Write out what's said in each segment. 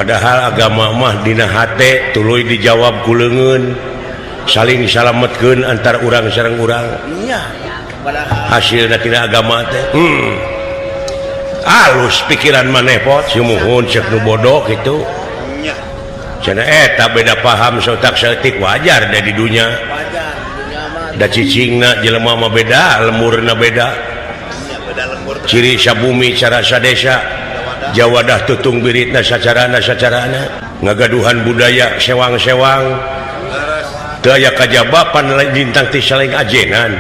padahal agama mah dina hate tuluy dijawab ku leungeun saling salametkeun antar urang sareng urang Iya. Padahal hasilna tina agama teh halus pikiran maneh pot sumuhun ceuk nu bodoh kitu nya cenah eta beda paham sotak saeutik wajar da di dunya wajar dunia mah da cicingna jelema mah beda lemurna beda nya beda lembur ciri sabumi cara sadesa jawadah tutung biritna sacarana ngagaduhan budaya sewang-sewang teu aya kajabapan lintang ti saling ajengan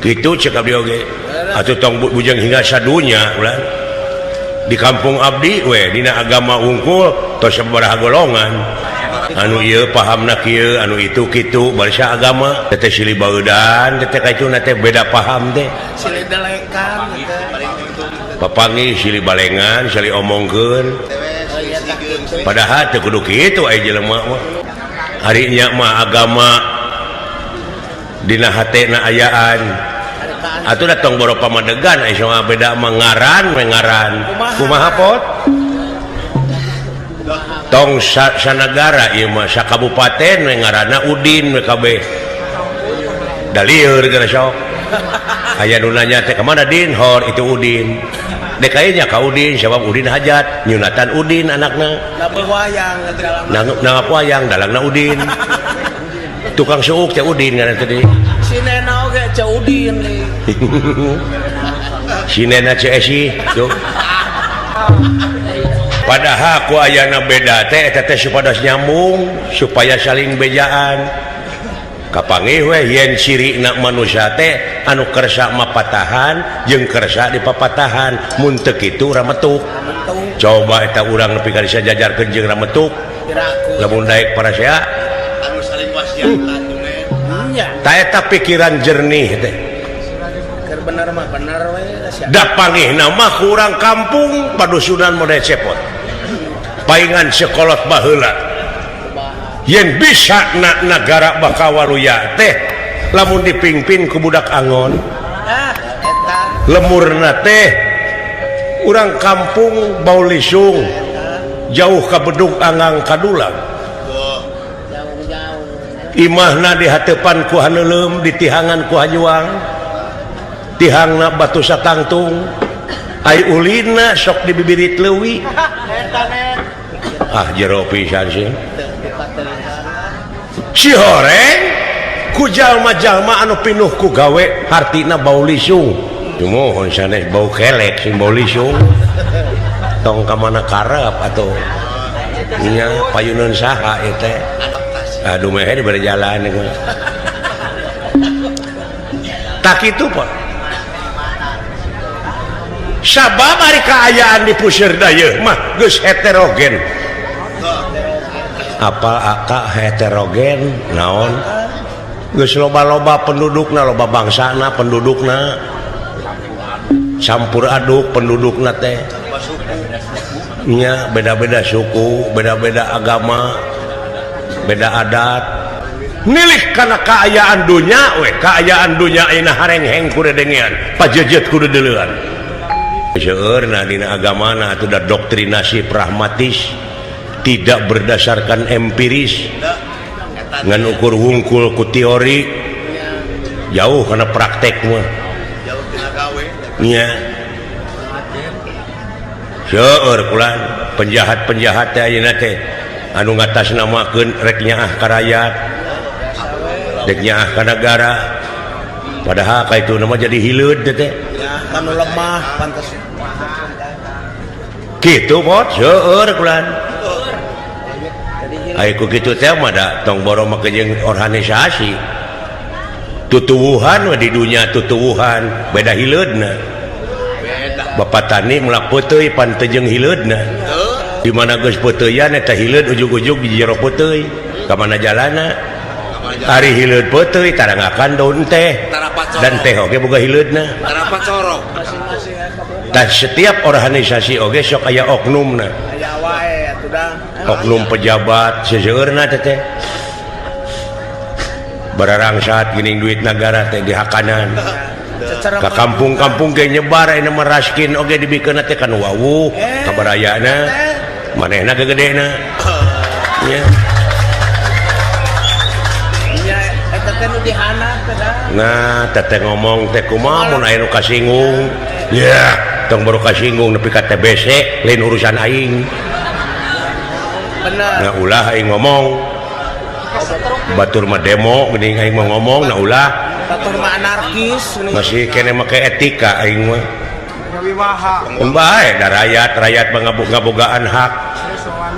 kitu ceuk abdi oge atuh tong bujang hingga sadunya ulah di kampung abdi we dina agama unggul tos sabaraha golongan anu ieu pahamna kieu anu itu kitu barisan agama teh silih baeudan teh kaituna teh beda paham teh silih dalekan papangi silih balengan silih omongkeun padahal teu kudu kitu aya jelema mah hari nya mah agama dina hatena ayaan atuh datang boro pamadegan aya mah beda mengaran kumaha pot tong sanagara ieu mah sakabupaten we ngaranna Udin we kabeh da lieur geus sok aya nu nanya teh ka mana Din hor itu Udin dek aya nya ka Udin sabab Udin hajat nyunatan Udin anakna nangap wayang dalangna Udin tukang suuk teh Udin ngaran teh si nena oge ca Udin si nena CSI tuh padahal ku ayana beda teh eta teh supados nyambung supaya saling bejaan kapangih we yen cirina manusia teh anu kersa mapatahan jeung kersa dipapatahan mun teu kitu rametuk coba eta urang nepi ka disajajarkeun jeung rametuk lamun daek parasea anu saling wasiatan nya ta eta pikiran jernih teh keur bener mah bener we da pangihna mah ku urang kampung padusunan model cepot paingan sekolot baheula yen bisa negara bakawaruya teh lamun dipingpin ku budak angon eta lemurna teh urang kampung bau lisung jauh ka bedug angang kadulang imahna di hatepan ku haneulem ditihangan ku hajuang tihangna batu satangtung ai ulina sok di bibirit leuwih jero pisan sih si horeng ku jalma-jalma anu pinuh ku gawe hartina bau lisung mohon sanes bau kelek sing bau lisung tong ka mana karep atuh nya payunan saha ieu teh aduh meh di berjalan tak kitu pot sabab ari kaayaan di puseur dayeuh mah geus heterogen apal aka heterogen naon geus loba-loba pendudukna loba bangsana pendudukna campur aduk pendudukna teh nya beda-beda suku beda-beda agama beda adat nilih kana kaayaan dunya we kaayaan dunya ayeuna harengheng kudu dengean pajejet kudu deuleuan seueurna dina agamana atuh da doktrinasi pragmatis tidak berdasarkan empiris ngan ukur wungkul ku teori jauh kana praktek mah jauh tina gawe nya seueur kulan penjahat-penjahat teh ayeuna teh anu ngatasnamakeun rek nyaah ka rakyat rek nyaah ka negara padahal kaitu nama jadi hileud teh ya anu lemah pantes kitu pot seueur kulan aya ku kitu teh mah da tong boro make jeung organisasi tutuwuhan di dunya tutuwuhan beda hileudna bapak tani mulak peuteui pan teu jeung hileudna di mana geus peuteyan eta hileud ujug-ujug di jero peuteui ka mana jalana ari hileud peuteui tarangakan daun teh dan teh oge boga hileudna tarapat corok dan setiap organisasi oge sok aya oknumna aya wae atuh da oknum pejabat seseueurna teh bararang saat geuning duit negara teh dihakanan ka kampung-kampung ge nyebar aya mah raskin oge dibikeun teh kan wawuh kabarayana manehna gegedena nya Iya, eta teh nu dihana teh da. nah teteh ngomong teh kumaha mun aya nu kasinggung ya tong baru kasinggung nepi ka TBC lain urusan aing Bener. nah ulah aing ngomong batur mah demo geuning aing mah ngomong nah ulah Batur mah anarkis geuning. masih kene make etika aing mah Wiwaha. bae da rakyat mah ngabogaan hak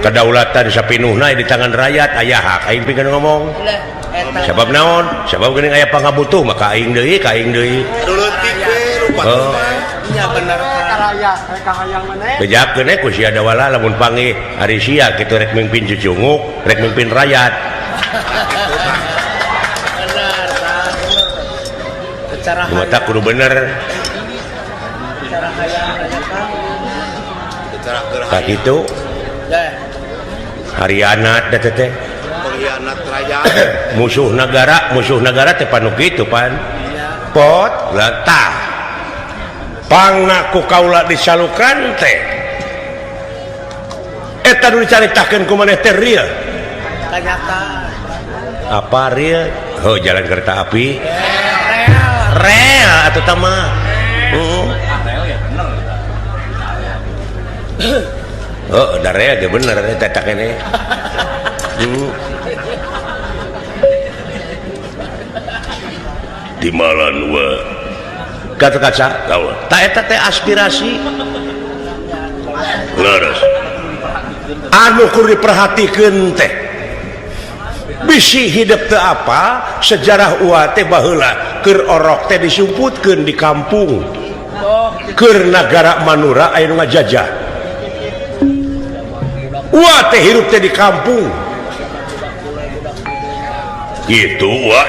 kedaulatan sapinuhna di tangan rakyat aya hak aing pikeun ngomong sabab naon sabab geuning aya pangabutuh maka aing deui ka aing deui Dulutik we rupa. Oh. Nya bener ka rakyat ka hayang maneh. bejakeun ku sia dawala lamun panggih ari sia kitu rek mimpin cucunguk rek mimpin rakyat Bener tah. Secara mata kudu bener secara hayang aya kan. Secara ka kitu Ya, harianat da teh pengkhianat rakyat. musuh negara teh panu kitu pan pot latah pangna ku kaula disalukan teh eta nu dicaritakeun ku maneh teh rieu Kenyataan. apa rieu heuh jalan kereta api Real. rel atuh tah mah oh da rel ge bener eta tak kene di malan wa kata-kata kaula ta eta teh aspirasi leres anu kudu diperhatikeun teh bisi hidup teu apa sejarah uwa teh baheula keur orok teh disumputkeun di kampung keur nagara manura aya nu ngajajah uwa teh hirup teh di kampung gitu uwa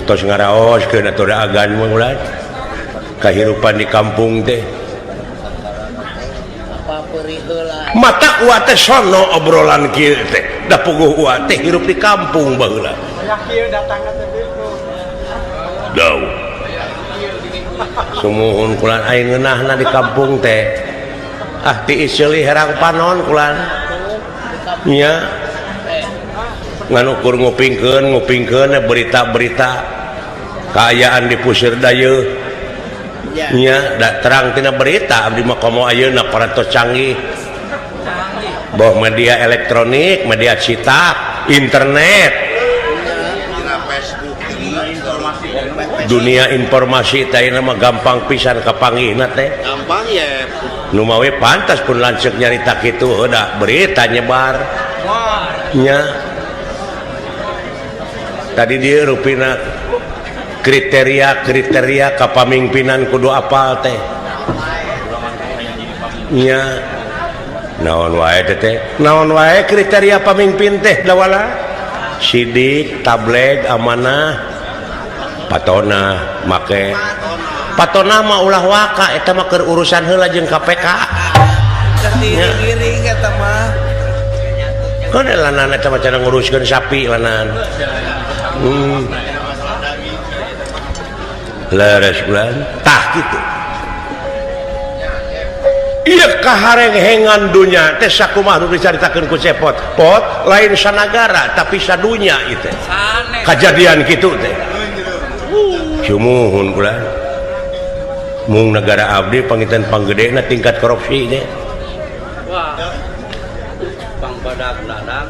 tos ngaraoskeun atuh da agan mah ulah kahirupan di kampung teh Apa peuri heula. mata uwa teh sono obrolan kieu teh da puguh uwa teh hirup di kampung baheula Aya kieu datang teh ditu. daw sumuhun kulan aing ngeunahna di kampung teh ti isili herang panon kulan nya nganukur ngupingkeun berita-berita kaayaan di puseur dayeuh nya da terang tina berita abdi mah komo ayeuna parantos canggih boh media elektronik media cetak internet dunia informasi teh mah gampang pisan kapanggihna teh Gampang ya. nu mawe pantas pun lanceuk nyarita kitu heuda berita nyebar nya tadi dia rupina kriteria kapamimpinan kudu apal teh nya naon wae kriteria pamimpin teh dawala sidik tableg amanah patona make patona mah ulah waka eta mah keur urusan heula jeung KPK Giring eta mah. kan lanana eta mah cara nguruskeun sapi lanan leres bulan tah gitu ieu kaharenghengan dunya teh sakumaha nu dicaritakeun ku cepot pot lain sanagara tapi sadunya ieu teh kajadian kitu teh sumuhun bulan mung negara abdi panginten panggedena tingkat korupsi teh Bang badak dadang.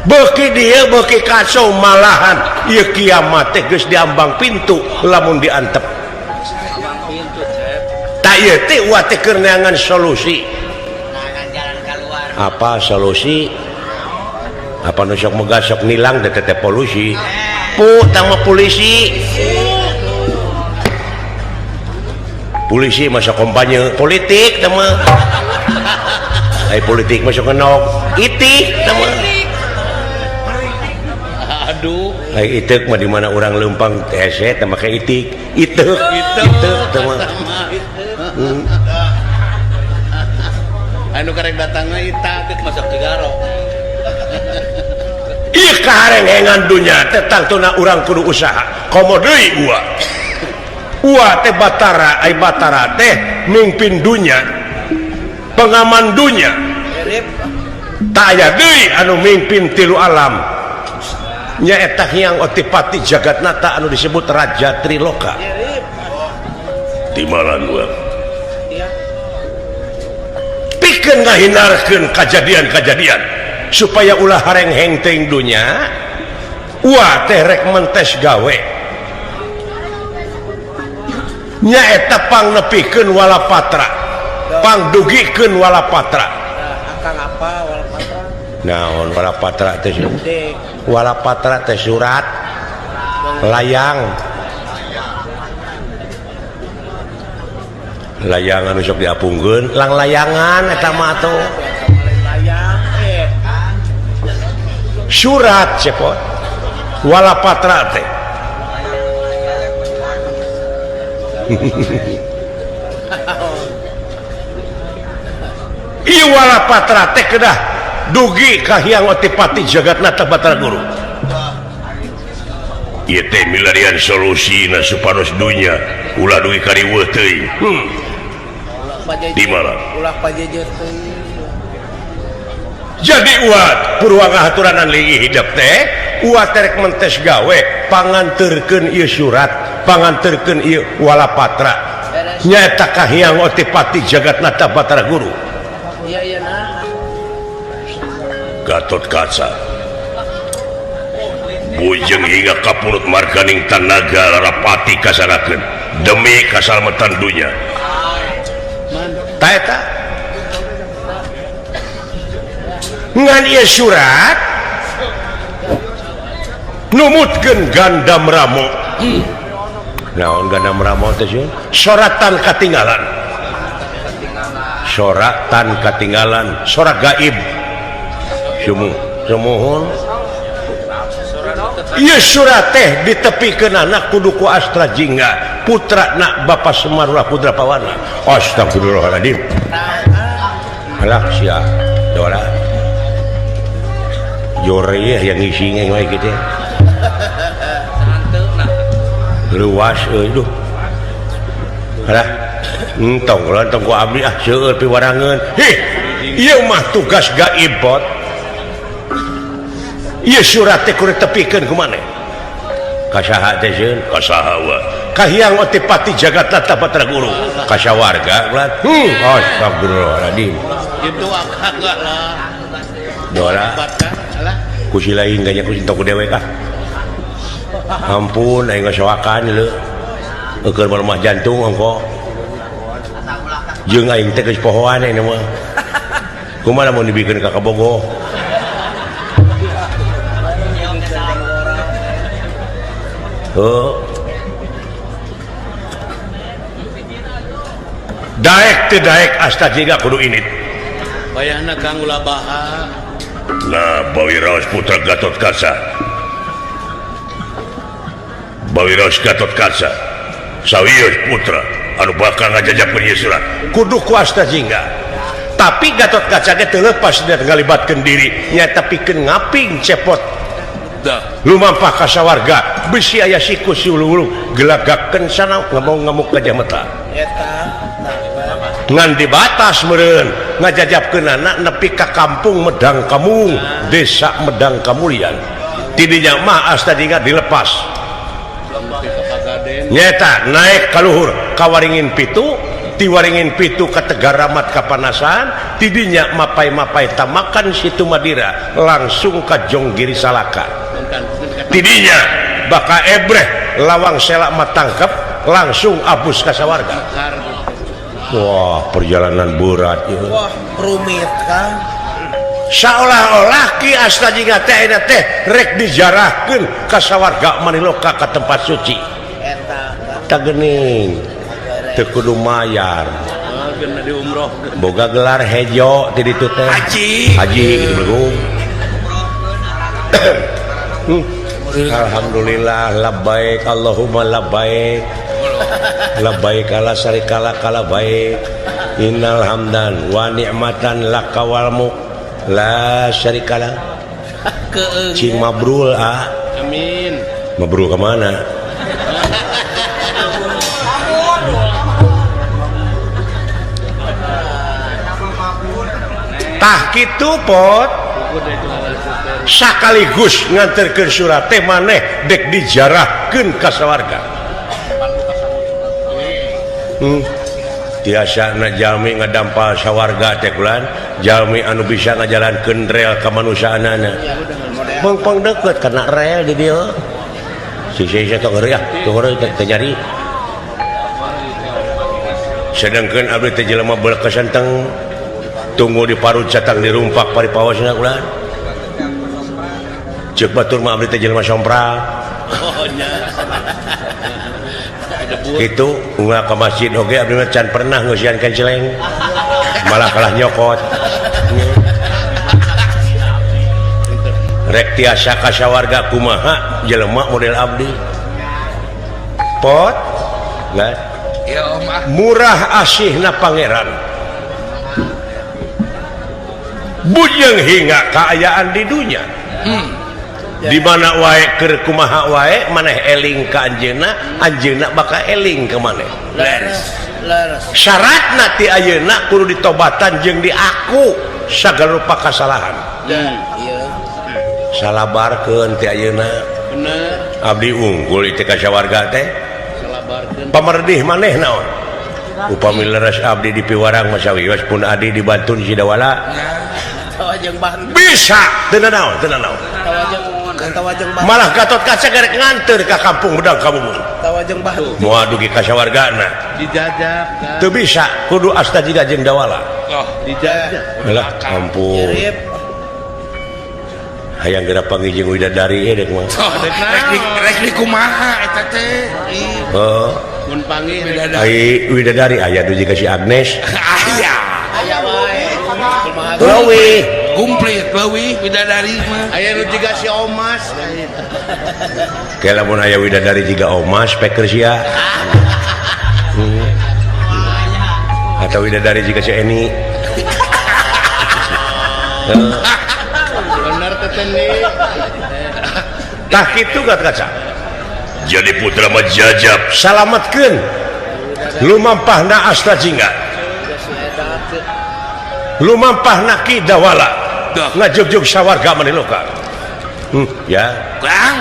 beuki dia beuki kacau malahan ieu kiamat teh geus diambang pintu lamun diantep Bang pintu cep. tak ieu teh ulah teh keur neangan solusi Nangan jalan keluar. apa solusi apa nu sok megah sok nilang teh teh polusi tang mah polisi masa kampanye politik teh mah ai politik masuk ngenog itik teh mah Aduh. ai itek mah di mana orang lempang hese teh make itik itek teh mah Anu karek datangna ita teh masuk ke garok. ieu kaharenghengan dunya teh tangtuna urang kudu usaha komo deui uwa teh batara ai batara teh mimpin dunya pengaman dunya tak aya deui anu mimpin tilu alam nyaeta Hyang Otipati Jagatnata anu disebut Raja Triloka timalan uang pikeun ngahinarkeun kajadian-kajadian supaya ulah hareng-heng teuing dunya wah teh rek mentes gawe nyaeta pangnepikeun walapatra pangdugikeun walapatra Kang apa walapatra naon walapatra teh walapatra teh surat layang anu sok diapungkeun lang layangan eta mah atuh layang surat cepot walapatra teh ieu walapatra teh kedah dugi ka Hyang Otipati Jagatnata Batara Guru ieu teh milarian solusina supados dunya ulah dugi kariweuh teuing di mana ulah pajejer teuing jadi uat purwanga haturanan lingi hidup teh uat terek mentes gawe panganterkeun ieu surat panganterkeun ieu walapatra nyaeta ka Hyang Otipati Jagatnata Batara Guru iya nah Gatotkaca bujeng hingga kapurut marganing tanaga larapati kasanakeun demi kasalamatan dunya ta eta ngan ieu surat numutkeun Gandam Ramo naon Gandam Ramo teh soratan katinggalan sorak gaib sumuhun ieu surat teh ditepikeun anak kudu ku Astra Jingga putrana Bapak Semarula Pudrapawana astagfirullahaladzim alah sia dora jore yang ngisi we kitu luas euy duh alah entong ku abdi seueur piwarangeun ieu mah tugas gaib pot ieu surat teh kudu tepikeun ku maneh ka saha teh sieun ka saha wa ka Hyang Otipati Jagatnata Batara Guru ka sawarga ulah astagfirullahaladzim itu agak lah dora kusi lain ganya kusi tong ku dewe kah ampun aing ngasoakan leu keur melemah jantung engko jeung aing teh geus pohoan ini mah kumaha mun dibikeun ka kabogoh daek teh daek Asta Jingga kudu init bayana Kang ulah baha nah Bawiraos putra Gatotkaca Bawiraos Gatotkaca sawios putra anu bakal ngajajabkeun ieu surat kudu ku Asta Jingga tapi Gatotkaca ge teu leupas dan ngalibatkeun diri nyaeta pikeun ngaping cepot lumampah ka sawarga bisi aya siku siulu gelagakeun sana ngamuk ka jameta eta ngan dibatas meureun ngajajabkeun anak nepi ka kampung Medang Kamung desa Medang Kamulian tidinya mah Asta Jingga dilepas nyata naik ka luhur kawaringin pitu tiwaringin pitu ka Tegaramat kapanasan tidinya mapai-mapai tamakan situ Madira langsung ka Jonggiri Salaka tidinya baka ebreh lawang selak matangkep langsung abus ka sawarga wah perjalanan berat ya. wah rumit kan seolah-olah Ki Asta Jingga teh eta teh rek dijarahkeun ka sawarga Maniloka ka tempat suci eta tak geuning teu kudu mayar geuna di umroh boga gelar hejo ti ditu teh haji gitu belum alhamdulillah labbaik Allahumma labbaik labbaik ala syarikala kala baik innal hamdan wa ni'matan laka wal mulk la syarikala cing mabrul amin mabrul kemana tah kitu pot sakaligus nganterkeun surat teh maneh dek dijarahkeun ka sawarga. Tiasana jalmi ngadampal sawarga teh kulan jalmi anu bisa ngajalankeun rel kamanusiaanana pang deket karena rel di dia sisi tong ngeureum ya tong ngeureum teh nyari sedangkeun abdi teh jelema beul kesenteng tunggu di parut catang dirumpak paripawasna kulan ceuk batur mah abdi teh jelema sompral gitu unggah ke masjid oge abdi mah can pernah ngeusiankeun celeng malah kalah nyokot rek tiasa ka sawarga kumaha jelema model abdi pot kan murah asihna pangeran bujeng hingga kaayaan di dunia di mana wae keur kumaha wae maneh eling ka anjeunna bakal eling ke maneh leres syaratna ti ayeuna kudu ditobatan jeung diaku sagala rupa kasalahan salabarkeun ti ayeuna bener abdi unggul itu ka sawarga teh salabarkeun pamerdih maneh naon upami leres abdi di piwarang masawios pun adi dibantun sidawala bisa tenan naon malah Gatot Kaca garek nganter ke kampung bedang Kabubung tawajeng batu moal dugi ka sawargana dijajak teu bisa kudu asta jiga jeung dawala dijajak lah ampun hayang geura panggih jeung widadari dek mah rek di kumaha eta teh mun panggih ai widadari aya dugi ka si Agnes aya wae leuwih komplit leuwih widadari mah aya nu jiga si Omas ke lamun aya widadari jiga Omas peker sia atau widadari jiga si Eni bener teteni tah kitu Gatot Kaca jadi putra mah jajab salametkeun lumampahna asta jingga lumampahna ki dawala ngajog-jog sawarga maneh lokal ya Kang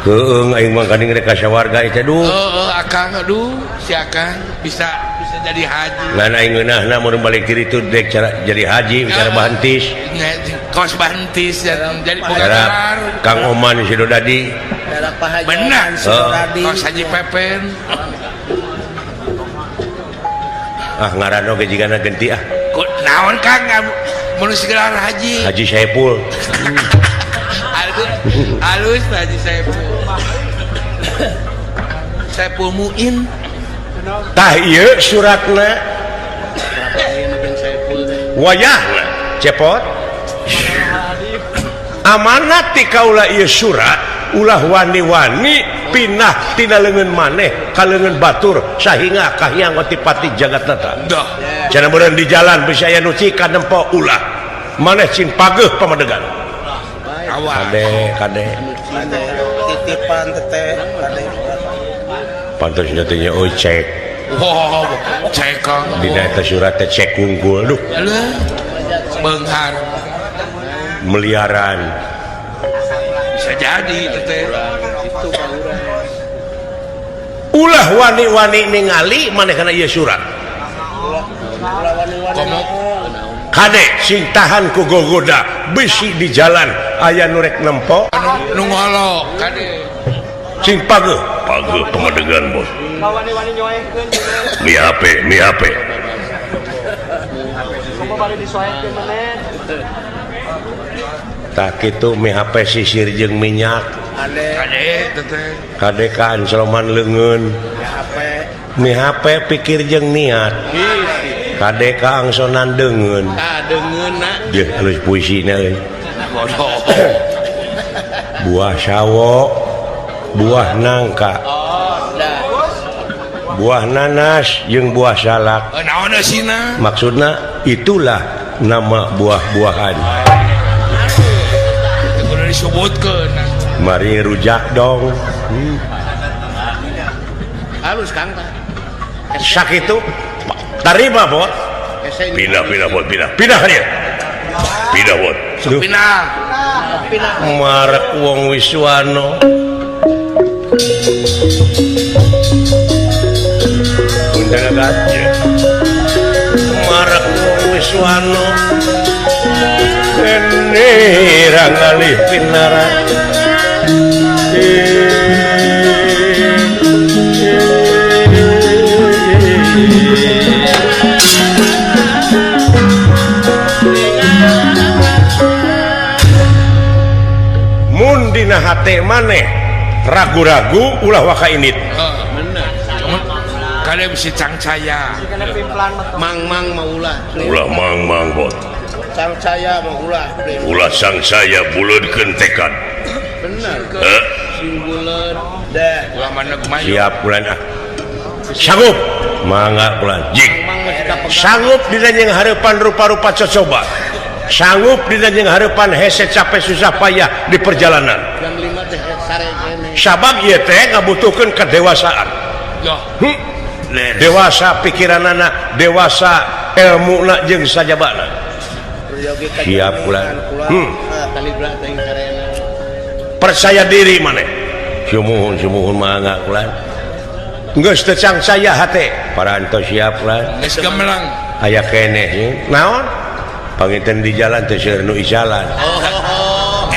heung aing mah gandeng rek ka sawarga eta duh akang aduh si akang bisa jadi haji ngan aing ngeunahna mun balik diri tu dek cara jadi haji bicara bahentis kos bahentis jadi boga Kang Oman si Dodadi bener kos haji pepen ngaran oge jigana genti naon Kang mun gelar haji Saipul halus haji Saipul Muin tah ieu suratna wayahna cepot amanat ti kaula ieu surat ulah wani-wani pinah tina leungeun maneh ka leungeun batur sahinga kahyang otipati jagatna cenah meureun di jalan bisa aya nu cika nempo ulah maneh cin pageuh pamadegan kade titipan teteh kade pantos nyatanya cek cek Kang dina eta surat teh cek unggul duh beunghar miliaran bisa jadi teteh itu ulah wani-wani ningali maneh kana ieu surat kade sing tahan ku gogoda bisi di jalan aya nu rek nempo nu ngolo kade sing pageuh pamadegan bos wani-wani nyoekeun mi HP kumaha bari disoekeun maneh tak kitu mi HP sisir jeung minyak kade teteh kade ka anceloman leungeun mi HP pikir jeung niat kade ka angsonan deungeun deungeunna yeuh halus puisina euy buah sawo buah nangka buah nanas jeung buah salak naon eusina maksudna itulah nama buah-buahan kudu disebutkeun mari rujak dong halus Kang sakitu tarima bos pindah bos pindah aja Pidawat. Sepina. Marek wong Wiswano. Undang aja. Marek wong Wiswano. Kene rangalih pinara. Dina hate maneh ragu-ragu ulah waka init Kalian bisa cangcaya Mang mau ulah mang bot sang saya mau ulah sang saya buleudkeun tekad bener sing buleud ulah maneg mayu siap bulan sanggup mangga bulan jik mang masih kapeg sanggup dina jeung hareupan rupa-rupa cocoba sanggup dina jeung hareupan hese capek susah payah di perjalanan jam 5 teh sare kene sabab ieu teh ngabutuhkeun kedewasaan yo dewasa pikiranana dewasa ilmuna jeung sajabana siap bulan kalibra teh sarena percaya diri maneh sumuhun mangga bulan geus teu cangcaya hate parantos siap bulan geus gemelang aya keneh naon panginten di jalan teh seueur nu isalan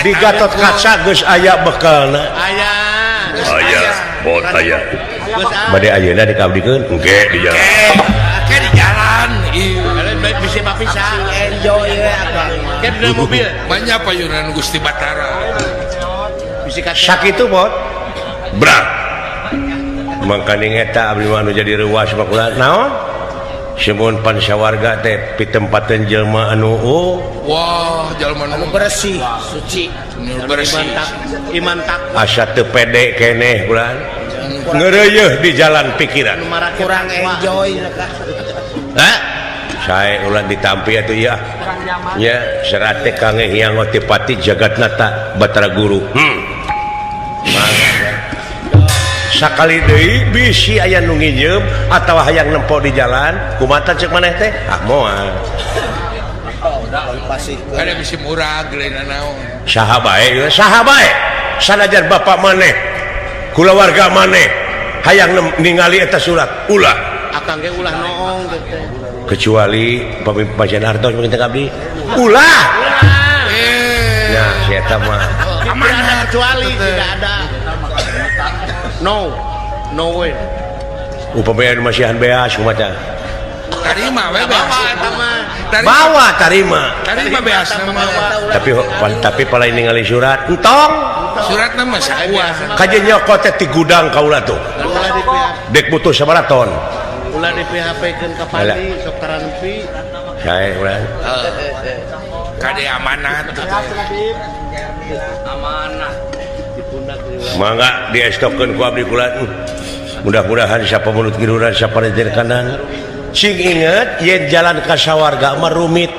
di Gatot Kaca geus aya bekalna aya bot aya bade ayeuna dikabdikeun engke di jalan ke di jalan kalian baik bisa papisah enjoy ya akang ke di mobil banyak payunan Gusti Batara bisa kata sakitu bot brak mangkani eta abdi mah anu jadi reuas makulah naon Simun pansawarga teh pitempateun jelema anu wah jalma anu bersih suci bersih iman tak asa teu pede keneh bulan ngeureuyeun di jalan pikiran kurang enjoy sae ulah ditampi atuh ieu nya serat teh kange hiang otipati jagatnata Batara Guru sakali deui bisi aya nu nginjem atawa hayang nempo di jalan kumaha cek maneh teh moal ada bisi murah gelena naon saha bae sanajan bapak maneh kulawarga maneh hayang ningali eta surat ulah akang ge ulah noong gitu kecuali pamimpin hartos minta abdi ulah nah eta mah amanah kecuali tidak ada no way upamanya masihan beas kumaha tarima we bawa tarima beas nama tapi palain ningali surat entong surat nama sakuah kajen nyokot teh ti gudang kaula tuh ulah di PHP dek butuh sabaraha ton ulah di PHP-keun ka Pandi sok taranpi sae urang kade amanat mangga diestokkeun ku abdi kula mudah-mudahan siapa mulut giruran siapa rejer kanan sing inget yen jalan ka sawarga mah rumit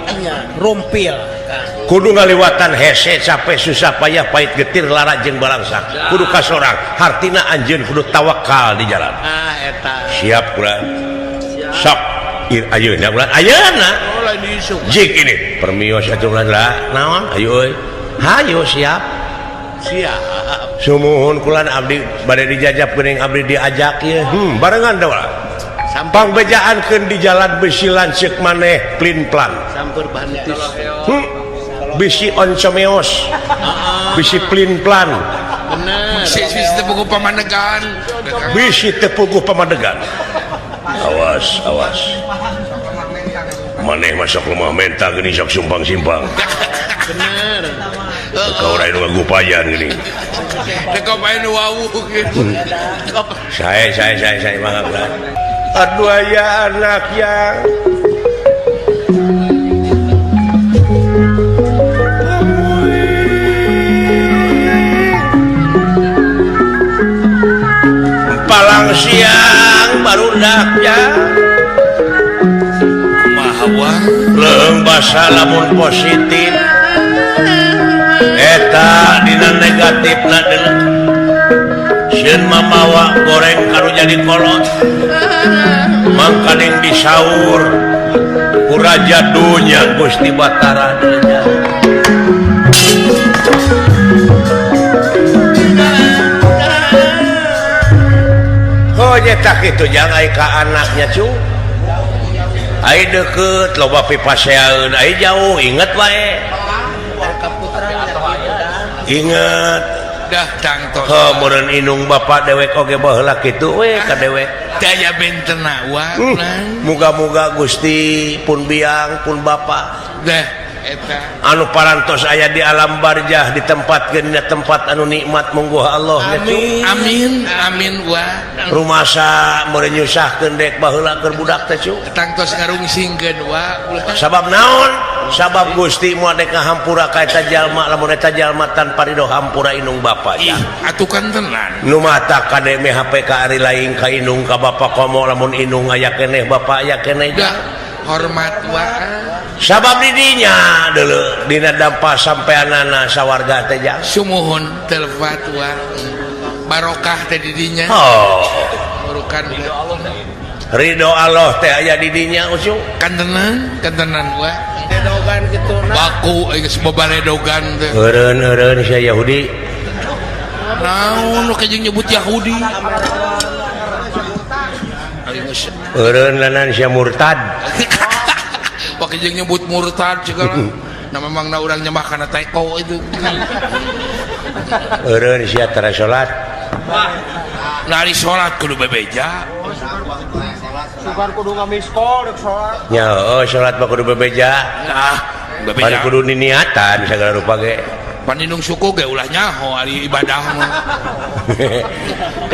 rumpil kudu ngaliwatan hese capek susah payah pait getir lara jeung balangsak kudu kasorang hartina anjeun kudu tawakal di jalan eta siap kula sok ayeuna ulah ayeuna jik ini permios atuh ulah naon ayo euy hayo siap sumuhun kula abdi bade dijajab geuning abdi diajak ieu barengan da ulah sampang bejaankeun di jalan bisi lanceuk maneh plin-plan sampeur bantis bisi oncomeos bisi plin-plan bener bisi tepuguh pamanegan bisi tepuguh pamadegan awas maneh masuk lemah mental gini sok sumpang simpang bener kau rai nu ngagupayan gini dekau bae nu wawuh gitu saya mangga bulan aduh aya anak yang palang siang barudaknya mahawa leung basa lamun positif eta dina negatifna deuleu sieun mamawa goreng kanu jadi kolot mangkaning disaur ku raja dunya Gusti Batara deuleu nyetak itu jangan ke anaknya cu ai deket loba pipaseaeun ai jauh inget wae inget dah tangtos meureun inung bapak dewek oge baheula kitu we ka dewek daya bentena wa muga-muga Gusti pun biang pun bapak dah eta anu parantos aya di alam barjah ditempatkeun dina tempat anu nikmat mungguh Allah amin amin wa rumasa meureun nyusahkeun dek baheula keur budak teh cu tangtos ngarungsingkeun wa sabab naon sabab Gusti moal dek ngahampura ka eta jalma lamun eta jalma tanpa ridho hampura inung bapa ya atukan tenan nu mata kade me HP ka ari lain ka inung ka bapa komo lamun inung aya keneh bapa aya keneh dah hormat wa sabab didinya deuleu dina dampa sampeanana sawarga teh jang sumuhun telfat wa barokah teh didinya urukan ridho Allah teh aya didinya usung kantenan wa Dogan gitu baku geus babaledogan teh eureun sia Yahudi naon kajeng nyebut Yahudi eureun lanan sia murtad pakai jeung nyebut murtad segala nah memang na urang nyemah kana teko itu eureun sia tara salat nari salat kudu bebeja Sugan kudu ngamiskol dek salat nya salat mah kudu bebeja nah pan bebeja kudu niniatan sagala rupa ge panindung suku ge ulah nyaho ari ibadah mah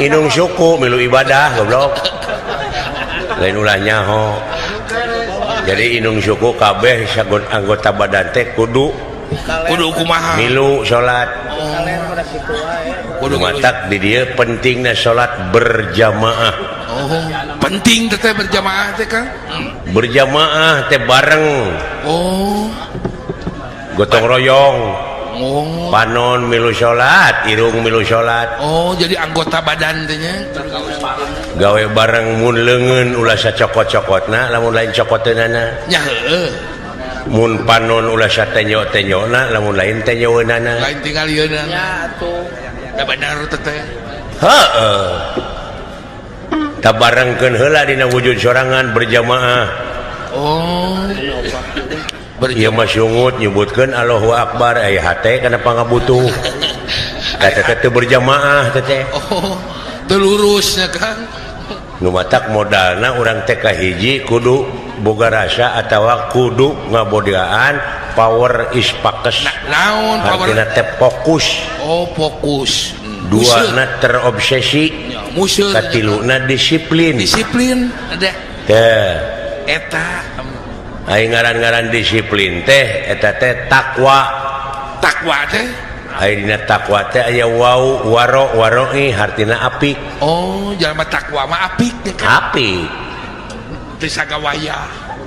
inung suku milu ibadah goblok lain ulah nyaho jadi inung suku kabeh sagon anggota badan teh kudu kumaha milu salat kudu matak di dieu pentingna salat berjamaah penting teh berjamaah teh Kang berjamaah teh bareng gotong royong panon milu salat irung milu salat jadi anggota badan teh nya gawe bareng mun leungeun ulah sacokot-cokotna lamun lain cokoteunana nya heueuh mun panon ulah satenyo-tenyona lamun lain tenyoeunana lain tinggal ieuna ya atuh da bener teh heueuh tabarengkeun heula dina wujud sorangan berjamaah ieu mah sungut nyebutkeun Allahu Akbar aya hate kana pangabutuh eta teh berjamaah teh teu lurusnya Kang nu matak modalna urang teh kahiji kudu boga rasa atawa kudu ngabogaan power is pakes naon power artina teh fokus fokus duana terobsesi katiluna disiplin ada teh eta ai ngaran-ngaran disiplin teh eta teh takwa teh ai dina takwa teh aya wau waroi hartina apik jalma takwa mah apik teh apik teu sagawaya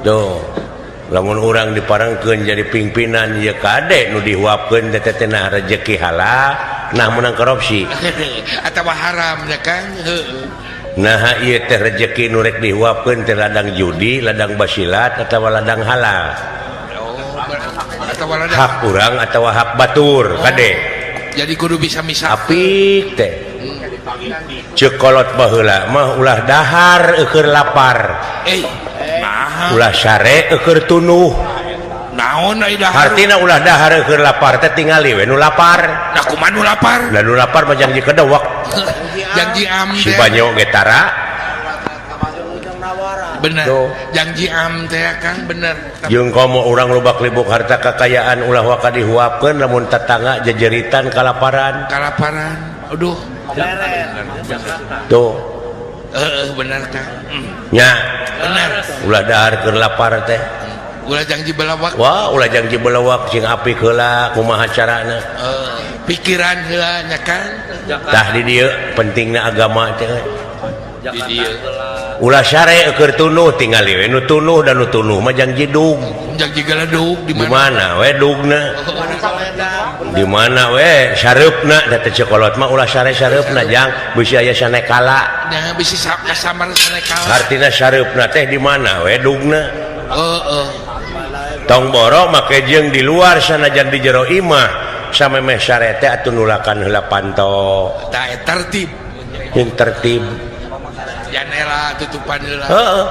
tuh lamun urang diparengkeun jadi pimpinan ieu kade nu dihuapkeun teh teh nah rezeki halal nah menang korupsi atawa haram ya Kang nah ieu teh rezeki nu rek dihuapkeun teh ladang judi ladang basilat atawa ladang halal atawa ladang hak urang atawa hak batur kade jadi kudu bisa misah apik teh ceuk kolot baheula mah ulah dahar keur lapar ulah sare keur tunuh naon ai dahar artina ulah dahar keur lapar teh tingali we nu lapar nah kumaha nu lapar da nu lapar mah janji kedewek janji am si banyo ge tara bener janji am teh Kang bener jeung komo urang lobak libuk harta kekayaan ulah waka dihuapkeun lamun tetangga jejeritan kalaparan aduh tuh bener Kang nya bener ulah dahar keur lapar teh ulah janji belawak wah ulah janji belawak sing apik heula kumaha carana pikiran heula nya Kang tah di dieu pentingna agama teh di dieu ulah syare keur tunuh tingali we nu tunuh dan nu tunuh mah janji dug janji galadug di mana we dugna di mana we sareupna da teh cekolot mah ulah syare sareupna jang bisi aya sanekala nah bisi kasamar sanekala artina sareupna teh di mana we dugna tong boro make jeung di luar sanajan di jero imah samemeh syare teh atuh nulakan heula panto tah tertib yang tertib janela tutupan heula. Heeh.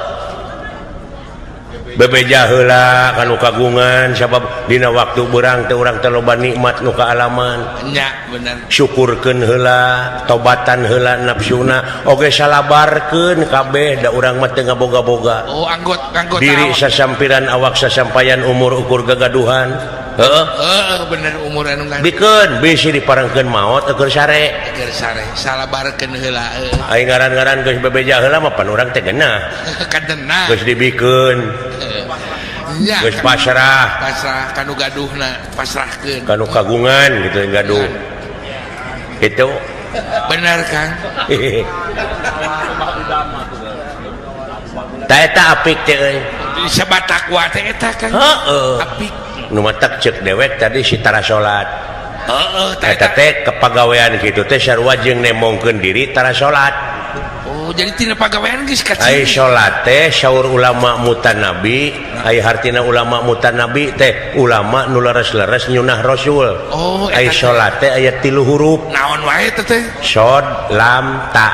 Bebeja heula kanu kagungan sabab dina waktu berang teh urang teh loba nikmat nu kaalaman. Nya bener. Syukurkeun heula, tobatan heula nafsuna, oge salabarkeun kabeh da urang mah teu ngaboga-boga. Oh, anggota Diri sasampiran awak sasampayan umur ukur gagaduhan. Heeh. Bener umur anu ngadu. Bikeun bisi diparengkeun maot keur sare. Keur sare salabarkeun heula. Ai ngaran-ngaran geus bebeja heula mah pan urang teh geunah. Kadena. Geus dibikeun. Nya. Geus pasrah. Pasrah kanu gaduhna pasrahkeun. Kanu kagungan gitu gaduh. Itu Bener Kang. Ta eta apik teh euy. Sabatak wa teh eta Kang. Heeh. Apik. Nu matak ceuk dewek tadi si tara salat. Heeh, Eta teh kepagawean kitu teh sarua jeung nemongkeun diri tara salat. Oh, jadi tina pagawean geus ka Ai salat teh saur ulama mutanabi, ai hartina ulama mutanabi teh ulama nu leres-leres nyunah Rasul. Oh, ai salat teh aya 3 huruf. Naon wae teh teh? Shod, lam, ta.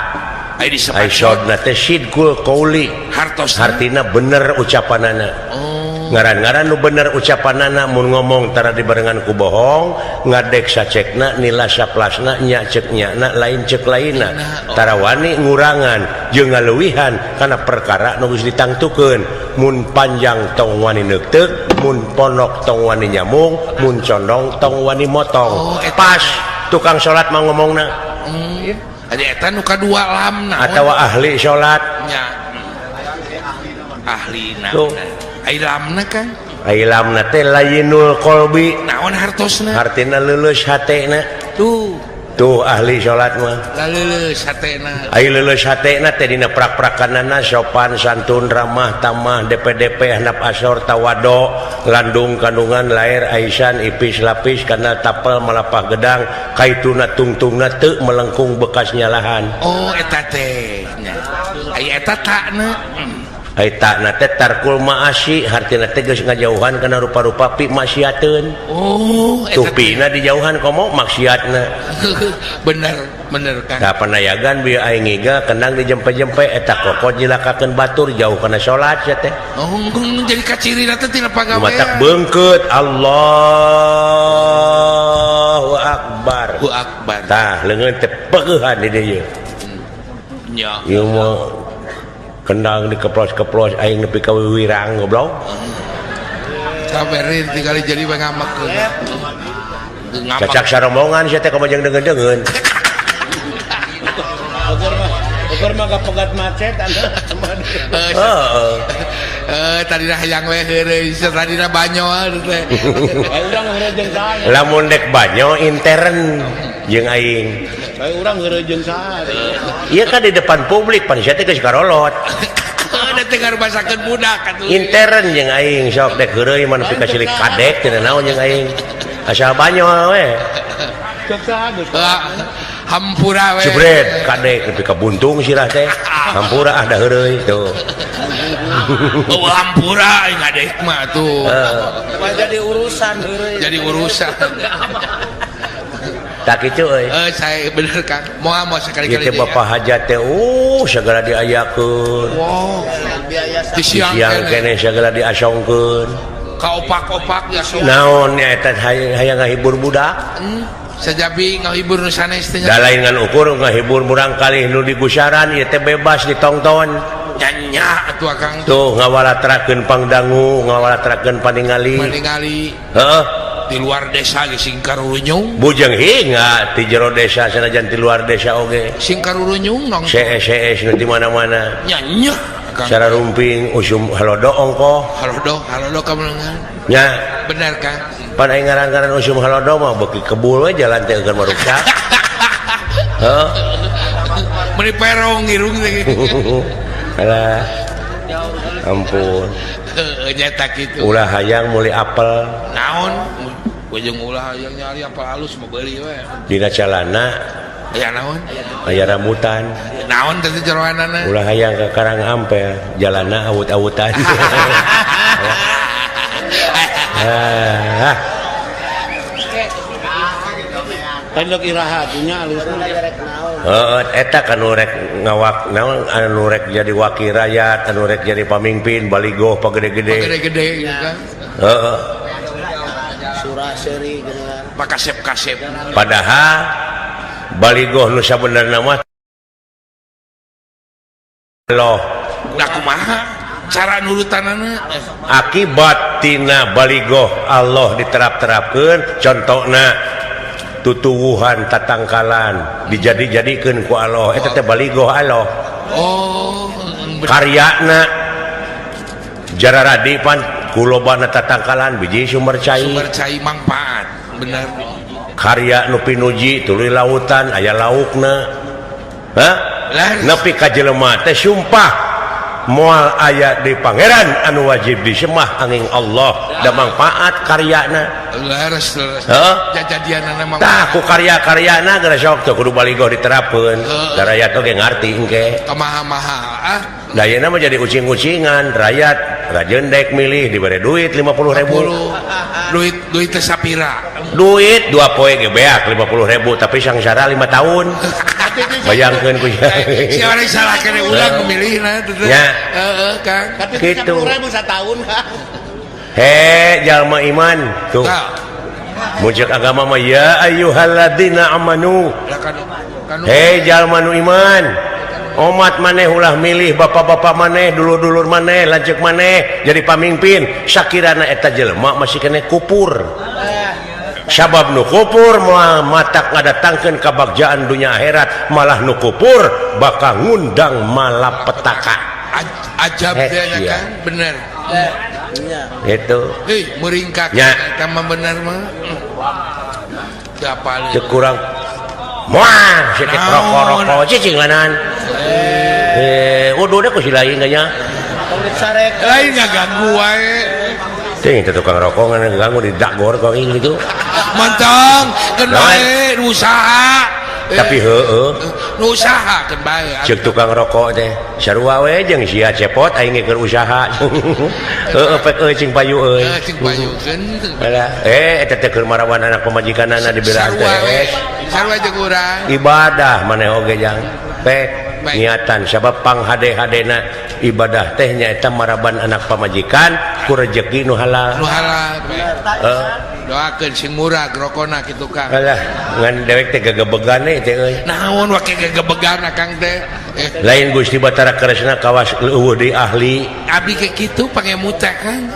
Ai Ai disebut shodna teh sidqul qauli. hartos. Artina bener ucapanana. Oh, Ngaran-ngaran nu bener ucapanana mun ngomong tara dibarengan ku bohong, ngadek sacekna nila saplasna nya cek nyana lain cek lainna. Tara wani ngurangan jeung ngaleuwihan kana perkara nu geus ditangtukeun. Mun panjang tong wani neukteuk, mun ponok tong wani nyamung, mun condong tong wani motong. Pas tukang salat mah ngomongna. Adi eta nu kadua lam naon? Atawa ahli salat. Nya. Ahlina. Tuh. Ai lamna Kang. Ai lamna teh layinul qalbi. Naon hartosna? Artina leuleus hatena. Tuh, Tuh ahli salat mah. laleuleuh satena. Ai leuleus hatena teh dina prak-prakanana sopan santun ramah tamah DP handap asor tawado landung kandungan lair aisan ipis lapis kana tapel malapah gedang kaituna tungtungna teu melengkung bekas nyalahan. Oh, eta teh. Nya. Ai eta takna. Ai takna teh tarkul maasi hartina teh geus ngajauhan kana rupa-rupa pi maksiateun. Oh, eta Tuh pina dijauhan komo maksiatna. bener Kang. Da panayagan bieu aing ngiga kenang dijempe-jempe eta kokot jilakakeun batur jauh kana salat sia teh. Oh, jadi kacirina teh tina Matak pagawean. beungkeut Allahu Akbar. Allahu Akbar. Tah leungeun teh peueuhan di dieu. Nya. Ieu mah kendang dikeplos-keplos aing nepi ka wiwirang goblok. Kaberin tinggal jadi bangamakkeun. Cacak sarombongan sia teh kamajang deungeun-deungeun. Ukur mah kapegat macet anda. Heeh. Tadina hayang we heureuy, tadina banyo teh. Urang ngeureujeng saha? Lamun dek banyo intern jeung aing. Saya urang ngeureujeng saha? Ieu kan di depan publik pan sia teh geus karolot. Ada teh ngarubasakeun budak atuh. Intern jeung aing sok dek heureuy mah nepi ka silik kadek teh naon jeung aing. Asal banyo we. Cek saha geus? Hampura we. Jebret kadek nepi ka buntung sirah teh. Hampura ah da heureuy tuh. Oh, hampura aing ngadek mah tuh. Wah jadi urusan heureuy. Jadi urusan. Tak kitu euy. Saya bener Kang. Mau sekali-kali. Ieu teh bapak hajat teh segala diayakeun. Wow. Siang kene segala diasongkeun. Kaopak-opak ya so. Naon nya eta hayang ngahibur budak? Sajabi ngahibur nu sanes teh. Da lain ngan ukur ngahibur murang kalih nu di gusaran ieu teh bebas ditonton. Nya atuh Kang. Tuh ngawalatrakeun pangdangu, ngawalatrakeun paningali. Paningali Heeh. di luar desa ge sing karurunyung. Bujeng hinga ti jero desa sanajan ti luar desa oge. Sing karurunyung nong. CS nu di mana-mana. Nya Kang. Secara rumping usum halodo ongko. Halodo kamelengan. Nya Bener Kang. pan aing ngaran-ngaran usum halodo mah beuki kebul we jalan teh keur maruksak. Heeh. Meni perong irung teh. Alah. Ampun. Nyata kitu. Ulah hayang meuli apel Naon? Ujung ulah yang nyari apa halus mau beli we. dina calana Aya naon? aya rambutan. Naon teh jeroanana? Ulah hayang ka Karang Ampel, jalanna awut-awutan. Tandok iraha dunya alus. Eta kan rek ngawak naon anu rek jadi wakil rakyat, anu rek jadi pamimpin baligo pagede-gede. Gede-gede gitu kan. Heeh. Surah seri gitu kan. Pakasep-kasep. Padahal baligo nu sabenerna mah Allah. Da kumaha cara nurutanana? Akibat tina baligo Allah diterap-terapkeun, contona tutuwuhan tatangkalan dijadi-jadikeun ku Allah, eta teh baligo Allah. Oh, Karyana jararadi pan kulobana tatangkalan biji sumber cai. sumber cai manfaat, bener. Karya nu pinuji tuluy lautan aya laukna. Hah? Nepi ka jelema teh sumpah moal aya di pangeran anu wajib disembah angin Allah da manfaat karyana. Leres. Heeh. Jajadianana mah. Tah ku karya-karyana geura sok teu kudu baligo diterapkeun. Da rakyat oge ngarti engke. Kamaha-maha ah. Da ayeuna mah jadi ucing-ucingan, rakyat rajendek milih dibere duit 50.000. Duit teh sapira? Duit 2 poe ge beak 50.000 tapi sangsara 5 tahun. Bayangkeun ku Si orang salah kene ulang memilihna teh. Ya. Heeh, Kang. Tapi Gitu. 30.000 satahun Kang. Jalma iman tuh. Muncul agama mah ya ayyuhalladzina amanu. Kan Jalma nu iman. Umat maneh ulah milih bapak-bapak maneh, dulur-dulur maneh, lanceuk maneh jadi pamimpin. Sakirana eta jelema masih kena kupur. Sabab nu kupur moal matak ngadatangkeun kabagjaan dunia akhirat, malah nu kupur bakal ngundang malapetaka. ajab dia nya Iya. kan, bener. Iya. Itu Meringkak Ya. eta mah bener mah. Siapa teu kurang moal sikit rokok-rokok cicing lanan. Udah ku si lain nya. Kulit sarek. lain ngaganggu wae. Ting itu tukang rokok nganggu di dagor kok ini gitu. Mantong, keun bae nu usaha. Tapi heueuh Nu usaha keun bae. ceuk tukang rokok teh sarua we jeung sia cepot aing ge keur usaha. Heueuh pek cing payu euy. Cing payukeun. Alah, eta teh keur marawan anak pamajikanana dibelaan teh. Sarua jeung urang. Ibadah maneh oge jang. Pek Baik. niatan sabab pang hade-hadena ibadah teh nyaeta maraban anak pamajikan ku rezeki nu halal. Nu halal. Heeh. Doakeun sing murah rokona kitu Kang. Alah, ngan dewek teh gegebegan teh euy. Naon wake gegebegan Kang teh. Lain Gusti Batara Kresna kawas eueuh di ahli. Abdi ke kitu pangemut teh Kang.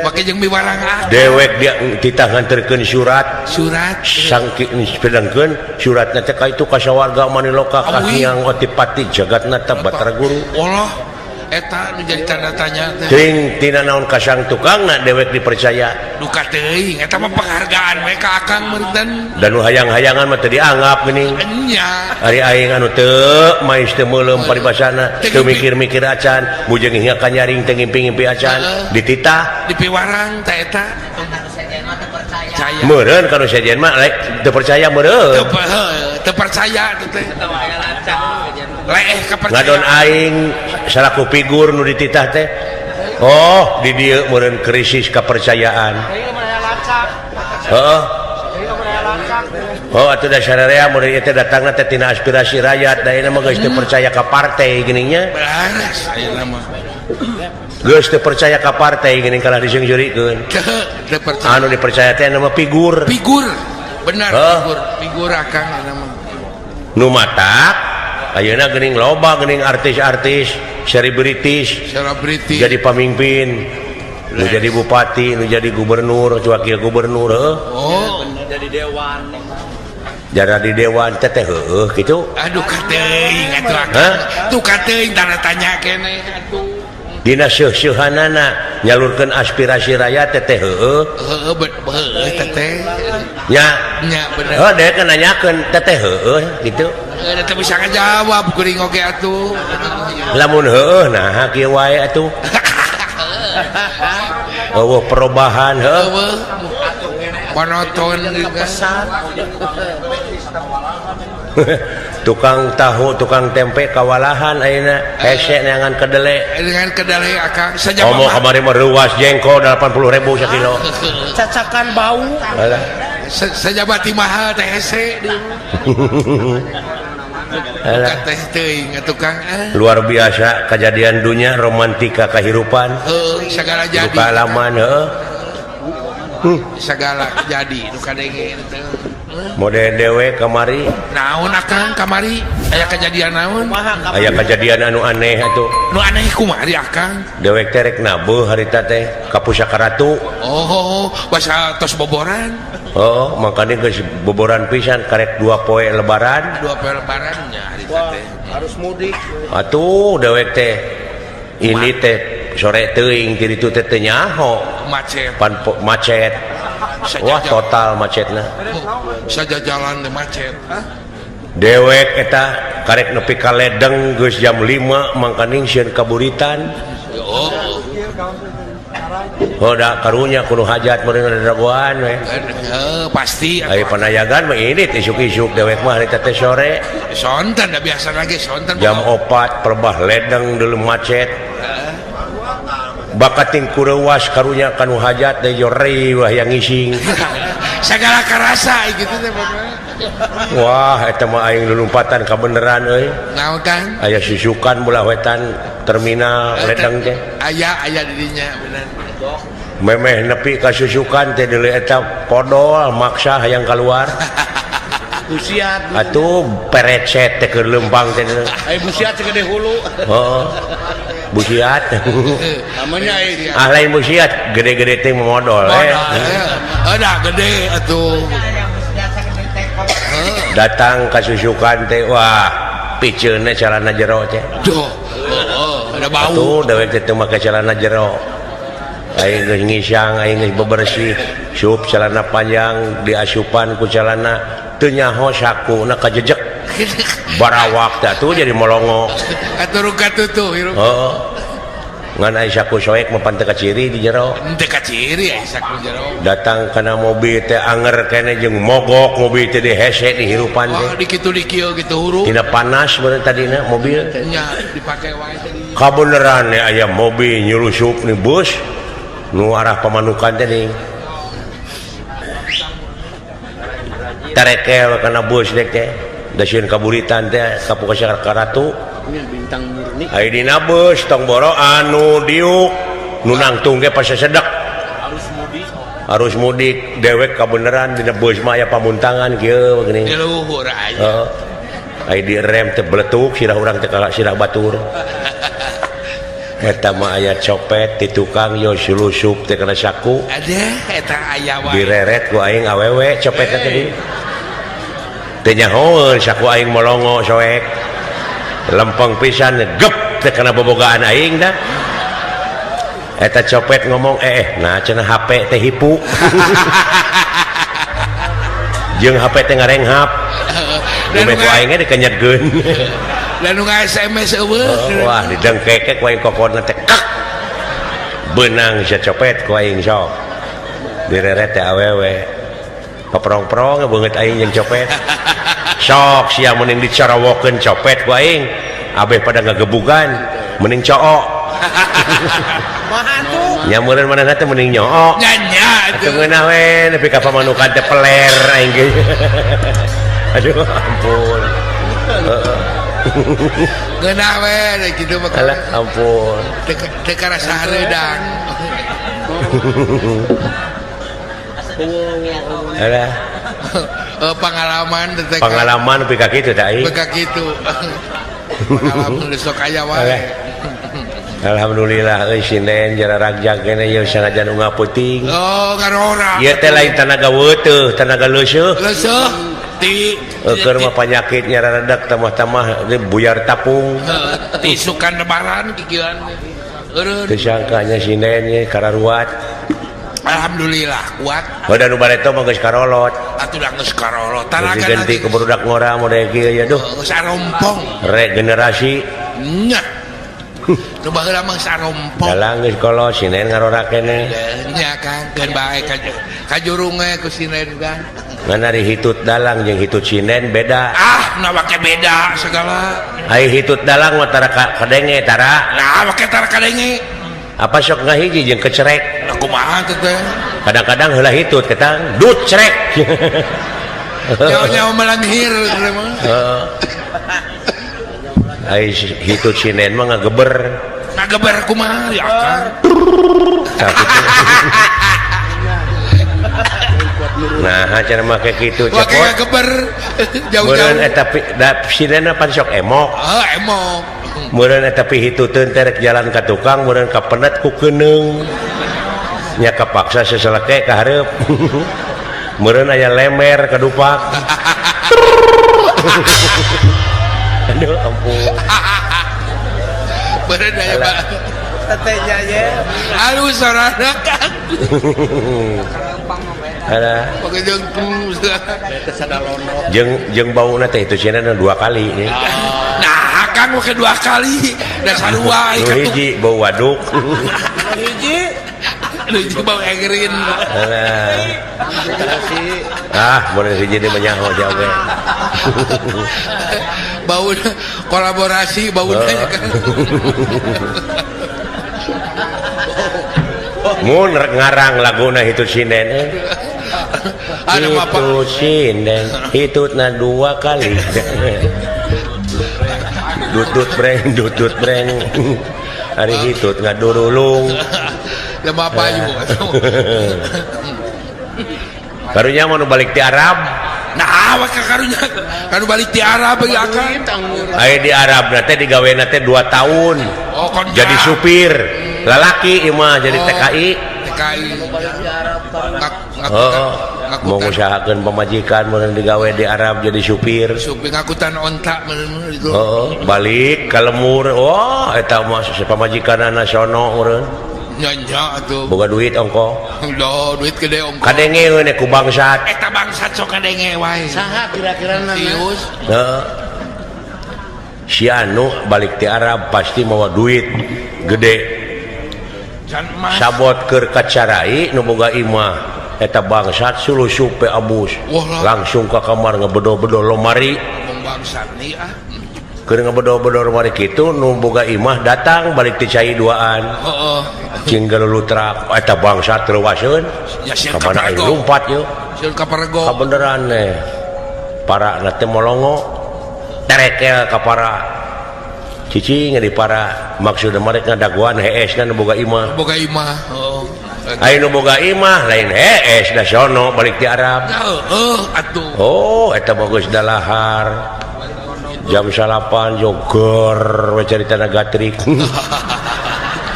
Wake jeung miwarang ah. Dewek dia titah nganterkeun surat Surat sangki sedangkeun suratna teh ka itu ka sawarga Maniloka ka Awi. Hyang Otipati Jagatna teh Batara Guru. Allah eta nu jadi tanda tanya teh. Ting tina naon ka sang tukangna dewek dipercaya. Duka teuing eta mah penghargaan we ka Akang meureutan. Dan nu hayang-hayangan mah teu dianggap geuning. Nya. Ari aing anu teu mais teu meulem paribasana, teu mikir-mikir acan, bujeng hingga kanyaring teu ngimpi-ngimpi acan, dititah. Di piwarang teh eta. Percaya. Meureun kanu sajen mah teu percaya meureun. Teu percaya teh. Leeh kepercayaan. Ngadon aing salaku figur nu dititah teh. Oh, di dieu meureun krisis kepercayaan. Heeh. Oh, atuh da sararea mun ieu teh datangna teh tina aspirasi rakyat, da ieu mah geus teu percaya ka partai geuning nya. Beres ayeuna mah. Geus teu percaya ka partai geuning kalah diseungjurikeun. Teu percaya. Anu dipercaya teh nama figur. Figur. Benar Hah? figur Akang ayeuna mah. Nu matak ayeuna geuning loba geuning artis-artis, selebritis Selebriti. jadi pamimpin. Nu jadi bupati, nu jadi gubernur, wakil gubernur heuh. Oh, Jara di dewan teh heueuh kitu. aduh kateuing atuh Akang. Hah? Tuh kateuing tanda tanya kene atuh. Dina seuh-seuhanana nyalurkeun aspirasi rakyat teh heueuh. Heueuh teteh. Nya. Nya bener. Oh, deh kan nanyakeun teh heueuh gitu. Eta bisa ngajawab kuring oge atuh. Lamun heueuh nah kieu wae atuh. Eueuh perubahan heueuh. Heueuh. Monoton juga. Tukang tahu, tukang tempe kawalahan ayeuna hese neangan kedele. Dengan kedale Akang saja Ngomong kamari mah reuas jengkol 80.000 sakilo. Cacakan bau. Alah. Sajabati mahal teh hese Alah, teh teuing tukang luar biasa kejadian dunia romantika kehidupan segala jadi pengalaman segala jadi nu kadenge model dewe kamari naon akang kamari aya kejadian naon aya kejadian anu aneh atuh nu aneh kumari akang dewek terek nabuh harita teh ka pusaka ratu oh basa tos boboran makanya geus boboran pisan karek 2 poe lebaran 2 poe lebaran nya harita teh harus mudik atuh dewek teh ini teh sore teuing ti ditu teh teu nyaho macet macet wah total macetna saja jalan teh macet dewek eta karek nepi ka ledeng geus jam 5 mangkaning sieun kaburitan da karunya kudu hajat meureun dadagoan we pasti aya panayagan mah ini isuk-isuk dewek mah harita teh sore sonten da biasa lagi sonten jam 4 perbah ledeng deuleu macet bakating kurewas karunya kanu hajat teh jorei wah yang ngising segala karasa gitu teh wah eta mah aing lulumpatan kabeneran euy naon kang aya susukan bola wetan terminal ledeng teh aya didinya bener memeh nepi ka susukan teh deuleu eta podol maksa hayang keluar busiat atuh perecet teh keur leumpang teh ai busiat segede hulu busiat namanya ini lain busiat gede-gede teh modal ada gede atuh datang ka susukan teh wah piceuna calana jero teh ada bau atuh dewek teh make calana jero aing geus ngisang aing geus bebersih sup calana panjang diasupan ku calana teu nyaho sakuna kajejek barawak teh atuh jadi molongo atuh katutuh hirup ngan aya saku soek mah pan teu kaciri di jero teu kaciri aya saku jero datang kana mobil teh anger kene jeung mogok mobil teh dihese di hirupan teh di kitu di kieu gitu huruf tina panas bener tadina mobil nya dipake wae tadi kabeneran aya mobil nyurusup nih bus nu arah pamanukan teh nih tarekel kana bus dek teh da sieun kaburitan teh ka pusaka ratu bintang murni aya dina bus tong boro anu diuk nu nangtung ge pas sedek harus mudik dewek kabeneran dina bus mah aya pamuntangan kieu geuning di luhur aya aya di rem teh beletuk sirah urang teh sirah batur eta mah aya copet ti tukang yo sulusup teh kana saku ada eta aya wae direret ku aing awewe copet teh teh nyahoeun saku aing molongo soek lempeng pisan gep teh kana bobogaan aing dah eta copet ngomong nah cenah HP teh hipu jeung HP teh ngarenghap Dume ku aing ge dikenyetkeun lalu nge-SMS eueuh wah didengkeke ku aing kokonna teh kak beunang sia copet ku aing sok direret teh awewe paprong-prong beungeut aing jeung copet sok sia mending dicarawokeun copet ku aing abeh pada ngagebugan mending cook nya meureun manehna teh mending nyook nya atuh ngeunah we nepi ka pamanukan teh peler aing ge aduh ampun geunah we kitu mah alah ampun teu karasa hareudang alah pengalaman nepi ka kitu teh aing beka kitu pengalaman sok aya wae alhamdulillah euy sinden jara ragjag kene ye sanajan unggah peuting ngarora ieu teh lain tanaga weuteuh tanaga leuseuh ti keur mah panyakit nya raredak tamah-tamah buyar tapung ti sukan lebaran kikieuan eureun teu sangka nya sinden ye kararuat alhamdulillah kuat da nu bareto mah geus karolot atuh da geus karolot tanaga ganti ke budak ngora model kieu ya duh geus arompong regenerasi nya nu baheula mah sarompong dalang geus kolot sinden ngarora kene nya kan geun bae ka jurung we ku sinden kan ngan ari hitut dalang jeung hitut sinden beda nah make beda segala ai hitut dalang mah tara kadenge tara nah make tara kadenge apa sok ngahiji jeung kecerek kumaha teh kadang-kadang heula hitut ketang dut crek. Nyawa melanghir memang. Ai hitut sinen mah ngageber. Ngageber kumaha ya kan. Nah, cara make kitu Wake cepot. ngageber Meureun jauh-jauh. eta sinena pan sok emok. Emok. Meureun eta hituteunt terek jalan ka tukang, meureun kapenet ku keuneung. Nya kapaksa seseleke ka hareup. Meureun aya lemer ka dupak. Aduh ampun. Bener aya Pak. Tetenya ye. Halus sarana kan. Ada Pakai jeung jeung bauna teh itu cenah 2 kali nih. Nah, kan we 2 kali. Da sarua Nu hiji bau waduk. Hiji. Lu bau egerin. Mun hiji dia menyaho jauh we. Bau kolaborasi baunya kan. Mun ngarang laguna hitut sinden. Ada apa? Hitut sinden, hitutna 2 kali. Dutut breng. Ari hitut ngadurulung. Lemah payu. Karunya mau balik ti Arab. Nah, maka karunya kan balik ti Arab ya kan. Aya di Arab teh digawena teh 2 tahun. Oh, kon Jadi supir. Lalaki imah jadi TKI. TKI. Mau ngusahakeun pamajikan mun digawe di Arab jadi supir. Supir ngakutan onta itu. Balik ka lemur. Oh, eta mah pamajikanana sono urang. Nyanya atuh. Boga duit ongko. Loh, duit gede ongko. Kadenge we ku bangsat. Eta bangsat sok kadenge wae. Saha kira-kira Serius? Heeh. Si anu balik ti Arab pasti mawa duit gede. Can emas. Sabot keur kacarai nu boga imah eta bangsat sulusup pe abus. Wah, Langsung ka kamar ngebedo-bedo lomari. Wong bangsat nih ah. Keur ngebedo-bedo lomari kitu nu boga imah datang balik ti cai duaan. Heeh. Cing galulutrak eta bangsat leuwaseun. Ya sieun Ka mana kaparego. aing lumpat yeuh. Sieun kaparego. Kabeneran para teh molongo terekel ka para cicing di para maksudna mereka daguan heesna nu boga imah. Boga imah. Heeh. Aya nu boga imah lain hees da sono balik ti Arab. Heeh, atuh. Oh eta bagus dalahar. Jam 8 joger we caritana gatrik.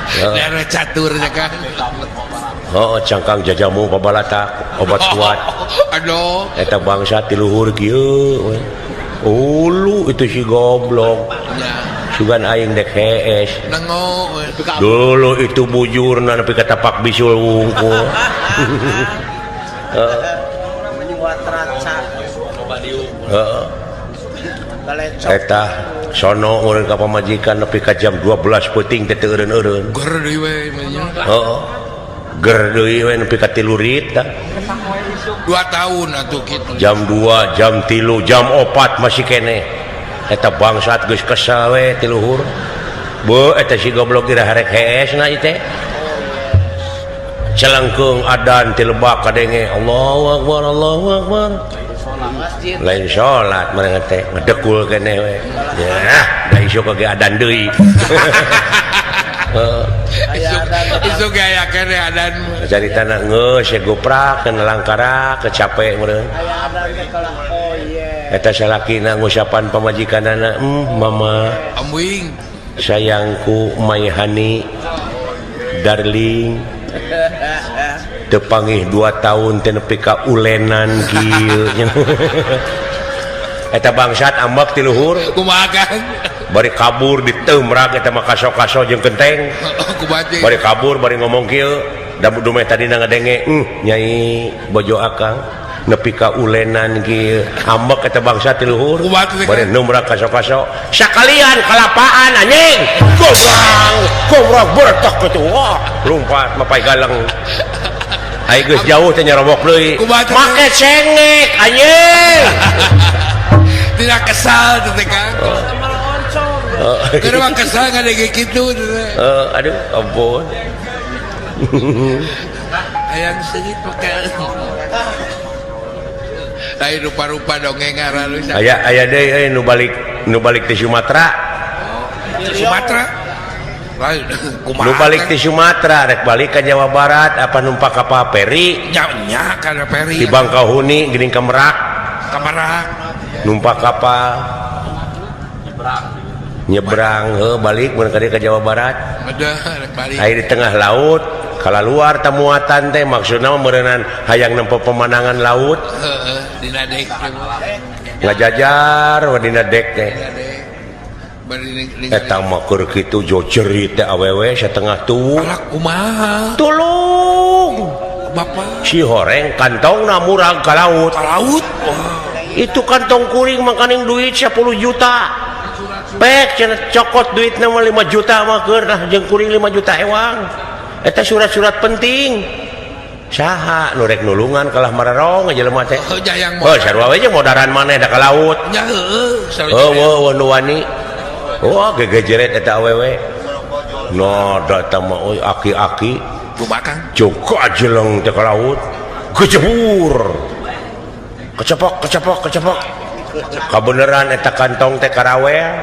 Daerah caturnya kan. Oh cangkang jajamu pabalatak obat kuat. Aduh. Eta bangsa ti luhur kieu we. Ulu itu si goblok. Ya. Sugan aing dek hees. Nengo. Dulu itu bujurna nepi ka tapak bisul wungkul. Heeh. Eta sono urang ka pamajikan nepi ka jam 12 peuting teh teu eureun-eureun. Ger deui we nya. Heeh. Ger deui we nepi ka 3 rit tah. 2 tahun atuh kitu. Jam 2, jam 3, jam 4 masih kene. Eta bangsat geus kesel we ti luhur. Beuh eta si goblok ira harek heesna ieu teh. Celengkeung adan ti lebak kadenge Allahu Akbar Allahu Akbar. Lain salat mereka teh ngedekul kene we. Ya, da isu kage adan deui. Isu gaya kene adan. Caritana geus goprak kana langkara kecape meureun. Eta salakina ngusapan pamajikanana, mama Amwing. sayangku Maihani darling tepangih 2 tahun teh nepi ka ulenan kieu. Eta bangsat ambek ti luhur Kumaha kan? bari kabur diteumrak eta mah kaso-kaso jeung genteng. Kubaje. Bari kabur bari ngomong kieu da dume tadina ngadenge nyai bojo akang nepi ka ulenan kieu ambek eta bangsa ti luhur bari numrak kaso-kaso sakalian kalapaan anjing gobrang bertak kitu wah lumpat mapai galeng ai geus jauh teh nyarobok deui make cengek anjing tidak kesal teh kan. Karena kesal ngadege kitu. aduh ampun hayang segit pakai lain rupa-rupa dongeng ngaran aya deui nu balik ti Sumatera. Sumatera lain Nu balik ti Sumatera rek balik ka Jawa Barat apa numpak kapal feri nya kana peri di Bangkahuni geuning ka Merak Merak numpak kapal nyebrang balik mun ka Jawa Barat ada rek balik aya di tengah laut kala luar tamuatan teh maksudna meureunana hayang nempo pemandangan laut dina dek ngajajar wa dina dek teh eta mah keur kitu jo cerit teh awewe satengah tubuh alak kumaha tulung bapak si horeng kantongna murag ka laut itu kantong kuring makaning duit 10 juta pek cenah cokot duitna mah 5 juta mah keur nah jeung kuring 5 juta ewang eta surat-surat penting saha nu rek nulungan kalah mararong jelema teh sarua we jeung modaran maneh da ka laut nya heueuh nu wani gegejeret eta awewe no data mah aki-aki kumakan joko ajeleng teh ka laut gejebur kecepok kabeneran eta kantong teh karawea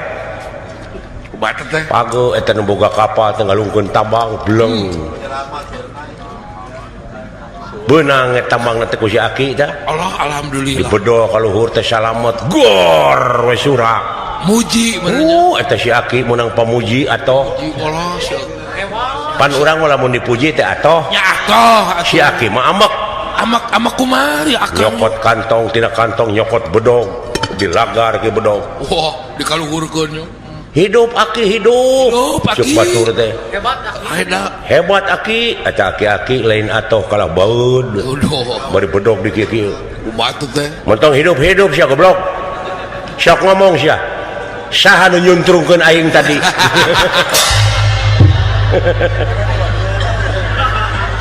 kumaha teh page eta nu boga kapal teh ngalungkeun tambang bleng beunang eta tambangna teh ku si aki tah Allah alhamdulillah dibedo ka luhur teh salamet gor we surak muji eta si aki menang pamuji atoh Allah pan urang mah lamun dipuji teh atoh nya atoh si aki mah amak kumari akang nyokot kantong tina kantong nyokot bedog dilagar ke bedog wah dikaluhurkeun hidup aki hidup cuk batur teh hebat aki eta aki-aki lain atoh kalah baeud bari bedog di kieu batu teh mentong hidup sia goblok sok ngomong sia saha nu nyuntrungkeun aing tadi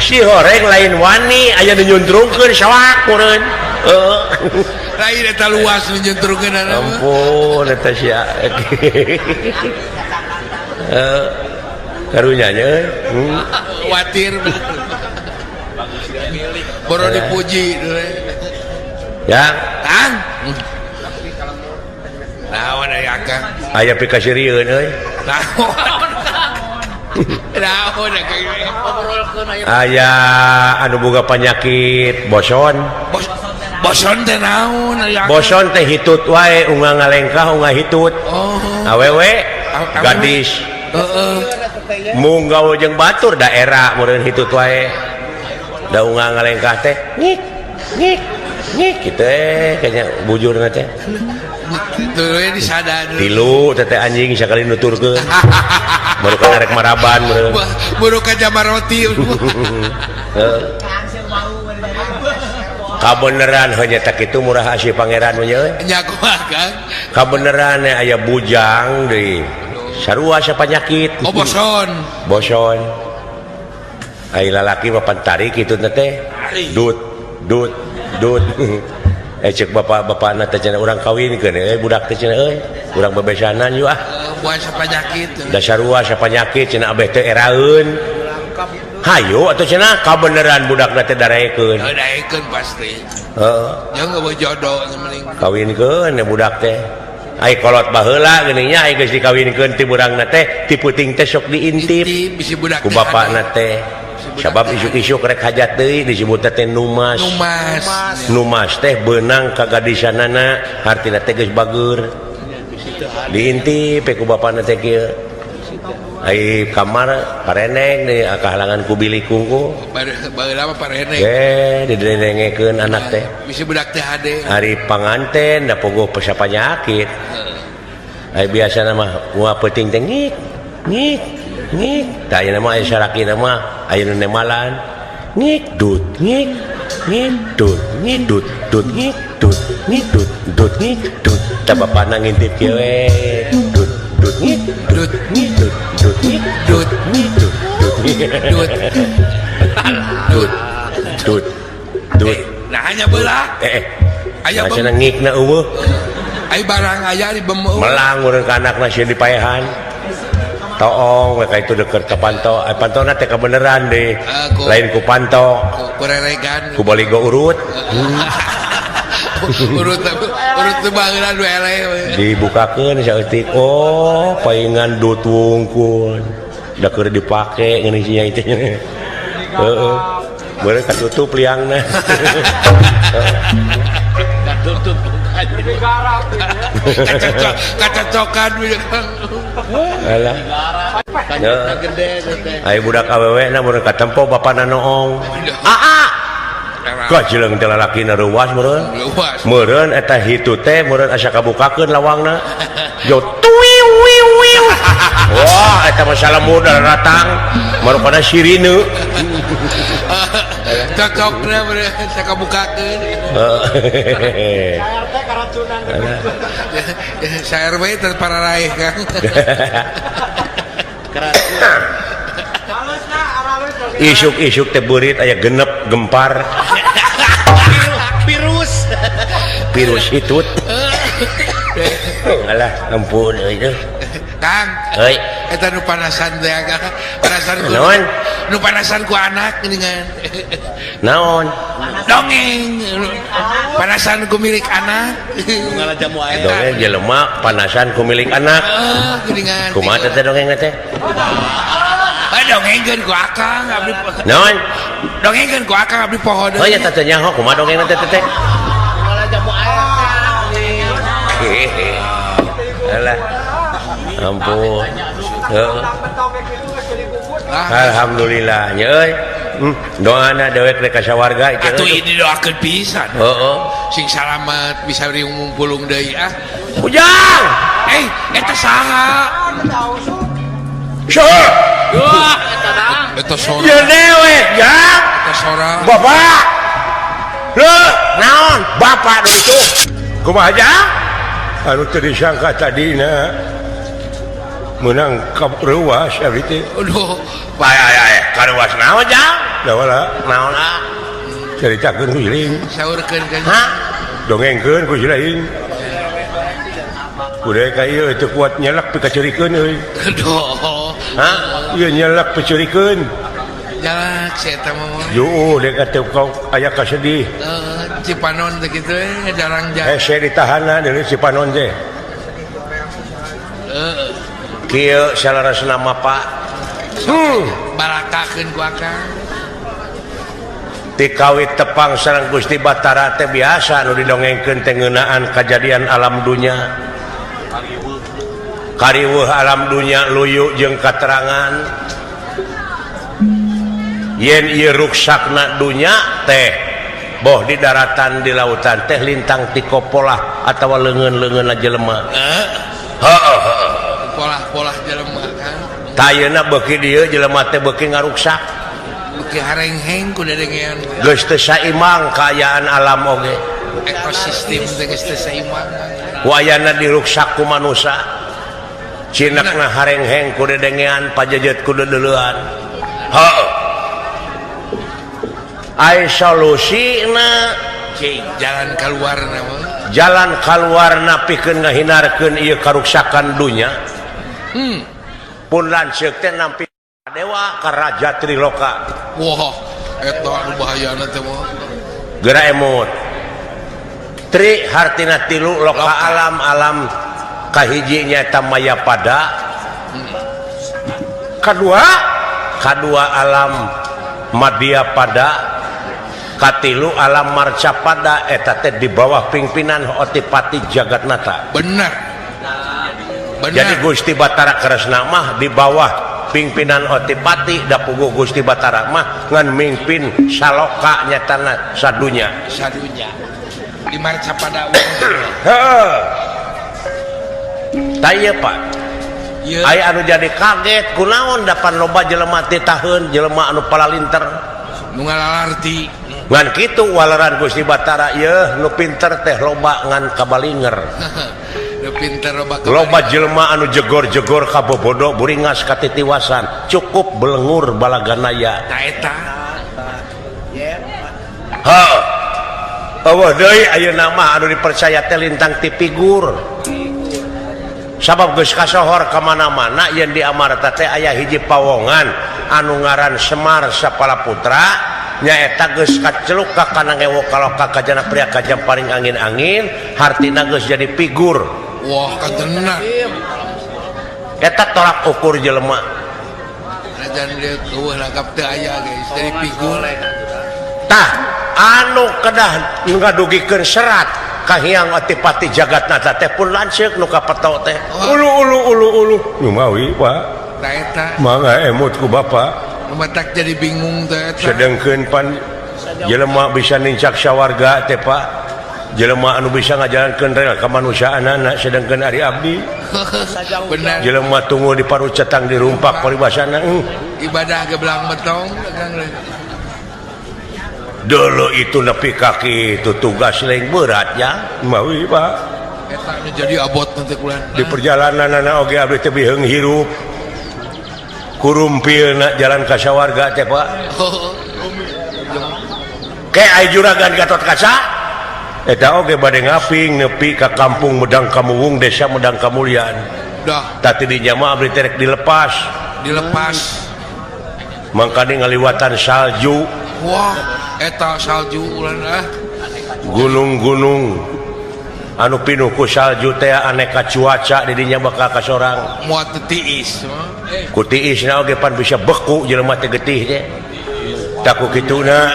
si horeng lain wani aya nu nyuntrungkeun sawak meureun lain eta luas nu nyuntrungkeun ampun eta sia karunya nya khawatir baru dipuji ya kang naon aya akang aya pikasirieun euy naon aya anu boga penyakit boson teh naon aya boson teh hitut wae ungah ngalengkah ungah hitut awewe gadis munggau jeung batur daerah meureun hitut wae da ungah ngalengkah teh ngik kitu kayaknya bujurna teh tuh disadar tilu teteh anjing sakali nuturkeun baru ka narek maraban baru ka jamar roti kabeneran hanya tak itu murah si pangeran nya nya kumaha kang kabeneran aya bujang deui sarua sa penyakit boson ai lalaki mah pantarik kitu teh dut cek bapak-bapakna teh cenah urang kawinkeun budak teh cenah urang bebesanan yeuh buah sa penyakit da sarua sa penyakit cenah abeh teh eraeun hayu atuh cenah kabeneran budakna teh darekeun pasti nya geus jodoh mending kawinkeun budak teh ai kolot baheula geuning nya ai geus dikawinkeun ti burangna teh ti peuting teh sok diintip ku bapakna teh sabab isuk-isuk rek hajat deui disebut teh numas teh beunang ka gadisanana hartina teh geus bager diintip ku bapana teh kieu ai kamar pareneng di kahalangan ku bilik kungku baheula mah pareneng didenengekeun anak teh bisi budak teh hade hari panganten da pogoh pesa penyakit ai biasana mah mua peuting teh ngik tah ayeuna mah aya sarakina mah aya nu nemalan ngik dut tah bapana ngintip kieu dut nah hanya beula aya cenah ngikna eueuh ai barang aya di bemeu melang urang ka anakna sieun dipaehan toong mereka itu deket ke panto panto nanti kebeneran deh lain ku panto kureregan ku baligo urut urut tuh bangunan dibukakan saeutik oh paingan dut wungkul da keur dipake ngeuning sia itu heeh beureuh katutup liangna tutup kacocokan alah kanjutna gede teh aya budak awewe na mun katempo bapana noong aa kajeleng teh lalakina ruas meureun eta hitu teh meureun asa kabukakeun lawangna jo tuiu wiu wiu wah eta masalah muda ratang marupana sirine cocokna bener asa kabukakeun saya RW teh para raih kan isuk-isuk teh beurit aya genep gempar virus hitut alah ampun itu Kang euy eta nu panasan teh panasan ku naon nu panasan ku anak geuningan naon dongeng panasan ku milik anak ngala jamu aya dongeng jelema panasan ku milik anak geuningan kumaha teh dongeng teh dongengkeun ku akang abdi naon dongengkeun ku akang abdi poho deui oh ya teh nyaho kumaha dongeng teh teh ngala jamu aya alah ampun heeh alhamdulillah nya euy doana dewek rek ka sawarga atuh ini doakeun pisan heeh sing salamet bisa ngumpulung deui ujang eta saha syuh wah eta dang eta sora ya dewe jang eta sora bapak le naon bapak do itu kumaha jang anu teu disangka tadina menang karuas abdi teh aduh aya karuas naon jang da wala naon caritakeun ku iling saurkeun kan ha dongengkeun ku iling kudu ka ieu teu kuat nyelak pi kacerikeun euy aduh ha ieu nyelak pi cerikeun jalak si eta mah yo dek atuh kau aya kasedih Cipanon teh kitu jarang hese ditahanna deui si panon teh kieu salarasna mapa balakakeun ku akang ti kawit tepang sareng Gusti Batara teh biasa nu didongengkeun teh ngeunaan kajadian alam dunya kariweuh alam dunya luyu jeung katerangan yen ieu ruksakna dunya teh boh di daratan di lautan teh lintang ti kopolah atawa leungeun-leungeunna jelema heeh polah-polah jelema kan tayeuna beuki dieu jelema teh beuki ngaruksak beuki harengheng ku dedengean geus teu saimbang kaayaan alam oge ekosistem teh geus teu saimbang wayana diruksak ku manusia cinakna harengheng ku dedengean pajejet ku deuleuan heuh ai solusina cing jalan keluarna mah jalan kaluarna pikeun ngahinarkeun ieu karuksakan dunya pun lanceuk teh nampi dewa ka raja Triloka wah eta anu bahayana teh mah geura emut tri hartina tilu loka alam kahiji nyaeta Mayapada kadua alam Madyapada katilu alam Marcapada eta teh di bawah pimpinan Otipati Jagatnata bener jadi Gusti Batara Kresna mah di bawah pimpinan Otipati da puguh Gusti Batara mah ngan mimpin saloka nyatana sadunya di Marcapada heeh taya Pak aya anu jadi kaget kunaon dapan loba jelema ti taheun jelema anu palalinter nu ngalalarti ngan kitu walaran Gusti Batara ieu nu pinter teh loba ngan kabalinger nu pinter loba jelema anu jegor-jegor kabobodo buringas katitiwasan cukup belengur balaganaya ta eta heuh eueuh deui ayeuna mah anu dipercaya teh lintang ti figur sabab geus kasohor kamana-mana yang di Amarta teh aya hiji pawongan anu ngaran Semar Sapalaputra nyaeta geus kaceluk ka kana ngewok kaloka kajana pria kajam paring angin-angin hartina geus jadi figur. Wah kadenna Eta tolak ukur jelema. dan dia eueuh lagap teu aya guys dari figur. Tah anu kedah ngadugikeun serat kahiang atipati jagatna teh pun lanceuk nu kapeto teh ulu numawi Pak Tah eta mangga emut ku Bapak matak jadi bingung teh eta. sedengkeun pan jelema bisa nincak sawarga teh Pak jelema anu bisa ngajalankeun rel kamanusiaanana sedengkeun ari abdi Benar. jelema tunggu di paru cetang di rumpak paribasana Ibadah ge belang betong dagang le. dulu itu nepi kaki itu tugas lain berat ya mawi Pak Eta nu jadi abot nanti kulan. di perjalanan anak oge abdi teh biheung hirup kurumpilna jalan ka sawarga teh Pak kayak ai juragan Gatot Kaca eta oge bade ngaping nepi ka kampung Medang Kamuwung desa Medang Kamulyan Dah tadi di jamaah abdi teh rek dilepas mangkani ngaliwatan salju. Wah eta salju ulan gunung-gunung anu pinuh ku salju teh aneka cuaca di dinya bakal kasorang muat tiis ku tiisna oge pan bisa beku jelema teh getih teh tak ku kituna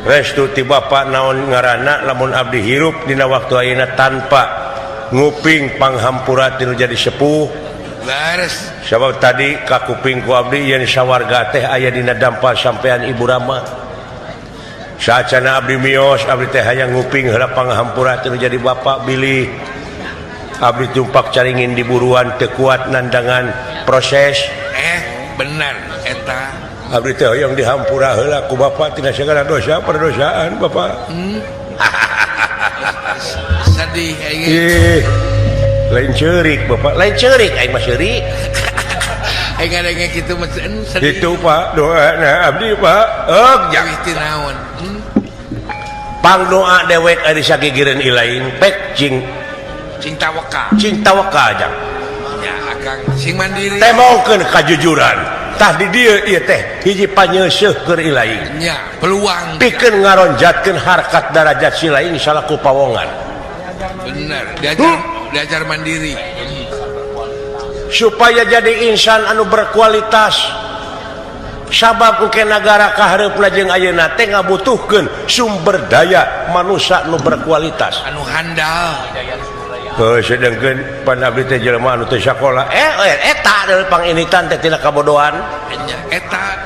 restu ti Bapak naon ngaranna lamun abdi hirup dina waktu ayeuna tanpa nguping panghampura tinu jadi sepuh beres sabab tadi ka kuping ku abdi yen sawarga teh aya dina dampal sampean Ibu Rama saacana abdi mios abdi teh hayang nguping heula panghampura tinu jadi Bapak bilih abdi tumpak caringin di buruan teu kuat nandangan proses benar eta abdi teh hoyong dihampura heula ku Bapak tina segala dosa perdosaan Bapak sedih kayak lain ceurik Bapak lain ceurik aing mah seurik aing ngadenge kitu mah sedih itu Pak doana abdi Pak jauh ti naon pang doa dewek ari sagigireun ilain pek cing tawakal aja ya akang sing mandiri teh mongkeun kajujuran tah di dieu ieu teh hiji panyeuseuh keur ilain nya peluang pikeun ngaronjatkeun harkat darajat si lain salaku pawongan bener diajar mandiri supaya jadi insan anu berkualitas sabab engke nagara kahareupna jeung ayeuna teh ngabutuhkeun sumber daya manusia anu berkualitas anu handal sedengkeun pan abdi teh jelema anu teu sakola eta deui panginitan teh tina kabodohan eta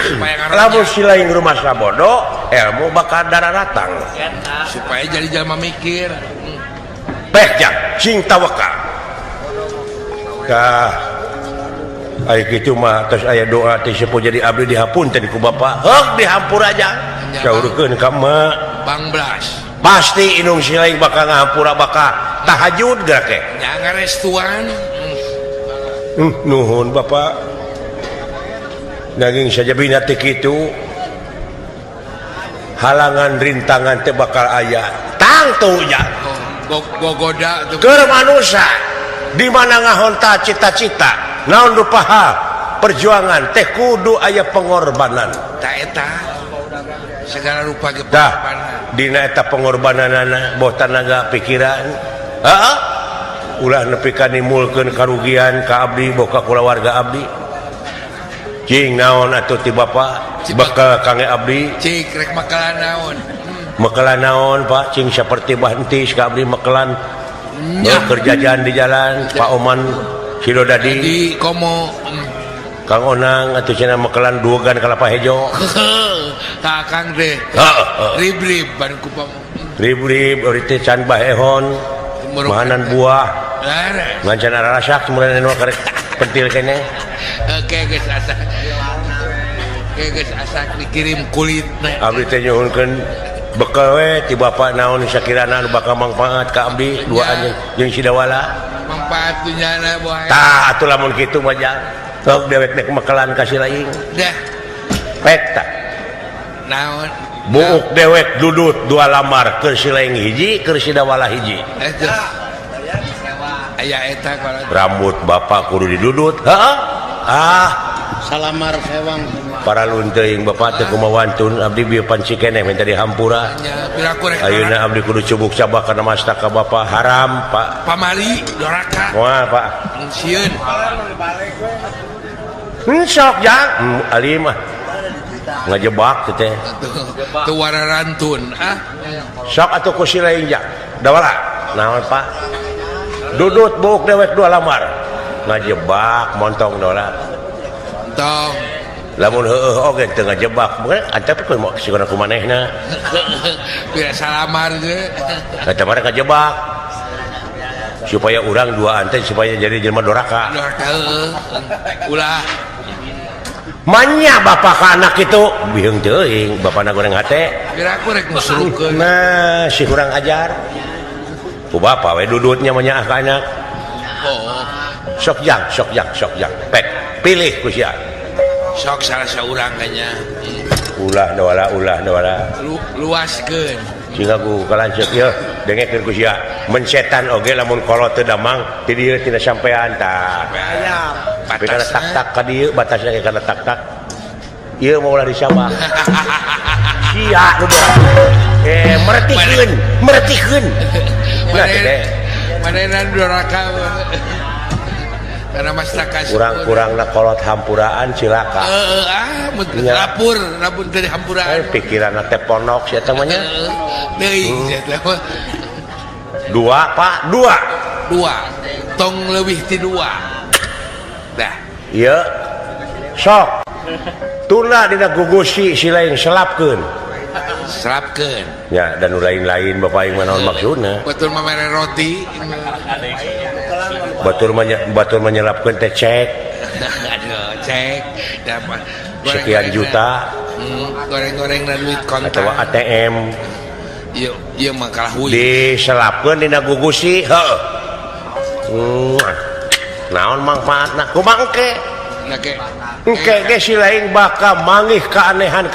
supaya lamun si lain rumah sabodo ilmu bakal dararatang supaya jadi jalma mikir peh jang sing tawakal tah ai kitu mah tos aya doa teh sepuh jadi abdi dihapunten ku Bapak heuk dihampur aja saurkeun ka emak Bang Blas pasti inung si lain bakal ngahampura bakal tahajud gerak teh nya ngarestuan nuhun Bapak nanging sajabina teh kitu halangan rintangan teh bakal aya tangtunya gogoda tuh keur manusia di mana ngahonta cita-cita naon rupaha perjuangan teh kudu aya pengorbanan tak eta segala rupa ge dah dina eta pengorbananana boh tanaga pikiran heeh ulah nepi ka nimulkeun karugian ka abdi boh ka kulawarga abdi cing naon atuh ti Bapak bakal kange abdi cik rek makalan naon mekelan naon Pak cing saperti bantis ka abdi mekelan kerjaan di jalan Pak Oman Sidodadi di komo Kang Onang atuh cenah mekelan duogan kalapa hejo kakang deh rib-rib ban kupam rib-rib ori teh can bahehon mahanan buah ngancan arasak kemudian anu karek pentil kene geus asak dikirim kulitna abdi teh nyuhunkeun bekal we ti Bapak naon sakirana anu bakal mangpaat ka abdi duaan jeung sidawala manfaat dunyana boy tah atuh lamun kitu mah jang sok dewek nek mekelan ka si laing dah pek tah naon buuk dewek dudut dua lamar keur si laing hiji keur sidawala hiji aya eta kalau rambut bapak kudu didudut salamar sewang para lunteing bapak teh kumawantun abdi bieu panci keneh minta dihampura piraku rek ayeuna abdi kudu cubuk cabah kana mastaka bapak haram pak pamali doraka moal pak sieun sok jang ali mah ngajebak teh teu wararantun sok atuh ku si lain jang dawala naon pak dudut buuk dewek 2 lamar ngajebak montong dawala tong lamun heueuh oge teu ngajebak antep ku mau sigana kumanehna pira salamar ge eta mah ngajebak supaya urang dua anteng supaya jadi jelema doraka ulah manya bapak ka anak itu biheung teuing bapana goreng hate piraku rek musrukeun nah si kurang ajar ku bapak we dudutnya manya ka anak oh sok jang pek pilih ku sia sok salah saurang kanya ulah dawala luaskeun sehingga ku kalanceuk yeuh dengekeun ku sia mensetan oge lamun kolot teu damang ti dieu tina sampean tah tapi kana tak-tak ka dieu batasna ge kana tak-tak ieu mau ulah disabah sia nu meretikeun nah teh manehna doraka karena mastaka kurang-kurangna kolot hampuraan cilaka lapur teh hampuraan pikiranna teh ponok sia teh mah nya deui sia teh dua tong leuwih ti 2 dah ieu sok tuna dina gugusi si lain selapkeun ya dan nu lain-lain bapak aing mah naon maksudna betul mamere roti batur menyelapkeun teh cek aduh cek dapat sekian juta goreng-goreng dan duit kontak atau ATM ieu mah kalah huy diselapkeun dina gugusi heuh naon manfaatna kumaha engke ge si lain bakal manggih keanehan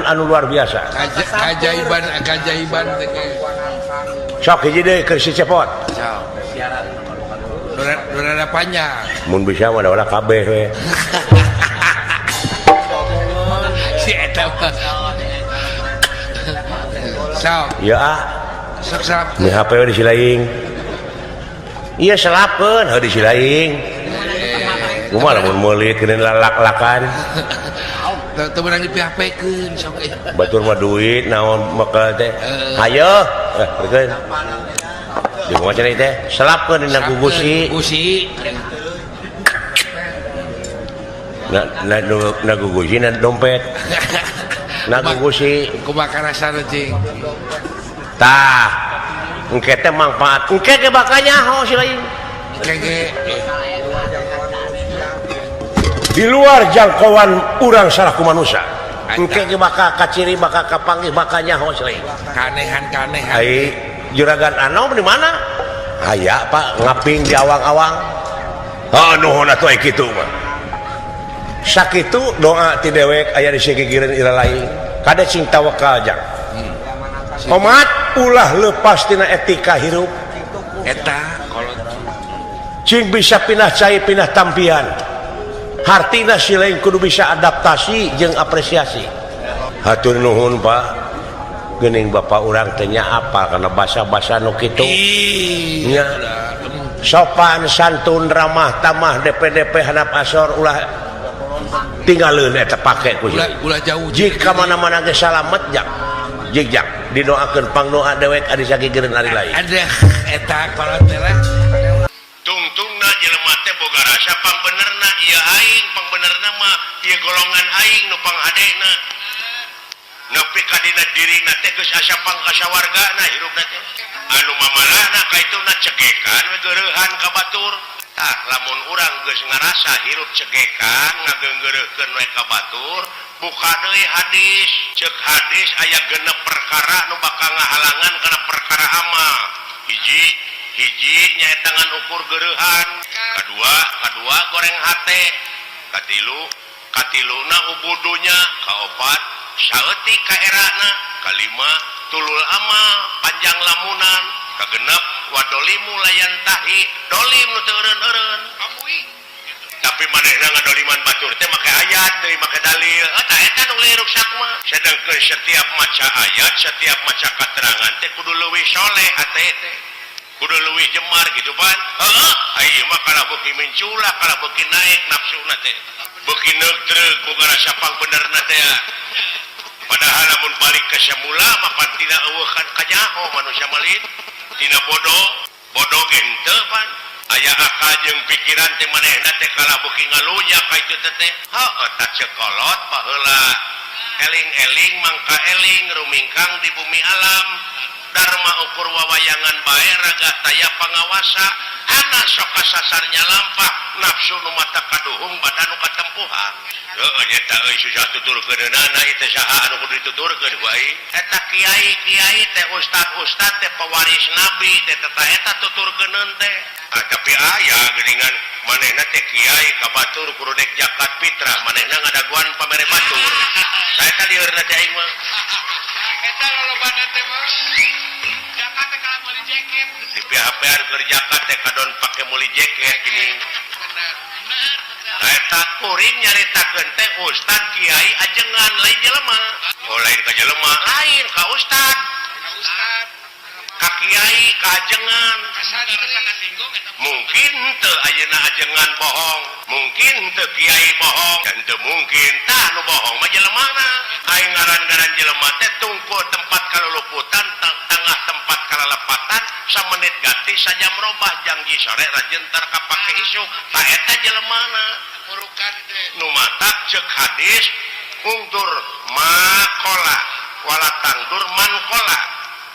anu luar biasa kajaiban teh sok hiji deui keur si cepot durada panjang mun bisa mah da kabeh we si eta mah sok ya sok ni HP we di silaing iya selapkeun heuh di silaing kumaha lamun meulit keun lalak-lakan teu meunang dipihapkeun sok batur mah duit naon mekel teh hayo bekeun di kumaha cenah teh selapkeun dina gugusi na gugusi na dompet na gugusi kumaha rasana cing tah engke teh manfaat engke ge bakal nyaho si lain kege di luar jangkauan urang salaku manusia engke ge bakal kaciri bakal kapanggih bakal nyaho si lain kanehan ai juragan anom di mana aya pak ngaping di awang-awang nuhun atuh ai kitu mah sakitu doa ti dewek aya di sigigireun ira lain kade cing tawakal jang Omat ulah lepas tina etika hirup eta kolot cing bisa pindah cai pindah tampian hartina si lain kudu bisa adaptasi jeung apresiasi hatur nuhun pak geuning bapak urang teh nya apal kana basa-basa nu kitu nya sopan santun ramah tamah DP handap asor ulah tinggalin eta pake ku ulah jauh jika mana-mana ge salamet jak jigjak didoakeun pangdoa dewek ari sagigereun ari lain ada eta kolot teh lah tungtungna jelema teh boga rasa pangbenerna ieu aing pangbenerna mah ieu golongan aing nu pangadena nepi ka dina dirina teh geus asa pangkasawargana hirupna teh anu mamalahna kaituna cegekan we geureuhan ka batur tah lamun urang geus ngarasa hirup cegekan ngageunggeureukkeun we ka batur buka deui hadis ceuk hadis aya genep perkara nu bakal ngahalangan kana perkara amal hiji nyaeta ngan ukur geureuhan kadua goreng hate katiluna ubudunya kaopat saeutik ka erana kalima tulul amal panjang lamunan kagenep wadolimu layan tahi dolim nu teu eureun-eureun tapi manehna ngadoliman batur teh make ayat teh make dalil eta nu liruk sakma sedengkeun setiap maca ayat setiap maca katerangan teh kudu leuwih soleh hate teh kudu leuwih jemar gitu pan heeh ieu mah kana beuki mencula kana beuki naik nafsuna teh beuki neutreuk boga rasa pangbenerna teh padahal lamun balik ke semula mapan tina eueuhan kanyaho manusia malin tina bodoh ge henteu pan aya akal jeung pikiran teh manehna teh kala beuki ngalunya ka itu teh heuh tak cekolot baheula eling-eling mangka eling rumingkang di bumi alam dharma ukur wawayangan bae raga taya pangawasa anak sok kasasarnya lampah nafsu nu mata kaduhung badan nu katempuhan heuh eta euy susah tuturkeunana ieu saha anu kudu dituturkeun ku ai eta kiai teh ustad teh pewaris nabi teh eta tuturkeuneun teh tapi aya geuningan manehna teh kiai ka batur kudu dek zakat fitrah manehna ngadaguan pamere batur saeta dieurna teh aing mah eta lolobana teh mah zakat teh kalau meuli jeket di PHP-an keur zakat teh kadon pake meuli jeket gini eta kuring nyaritakeun teh ustad kiai ajengan lain jelema lain ka jelema lain ka ustad ka kiai ka ajengan mungkin teu ayeuna ajengan bohong mungkin teu kiai bohong dan teu mungkin tah nu bohong mah jelemana aing ngaran-ngaran jelema teh tungku tempat kaluluputan tengah tempat kalalepatan samenit ganti sajam robah janji sore rajentar kapake isu tah eta jelemana murukan teh nu matak ceuk hadis ungdur makola wala tangdur mankola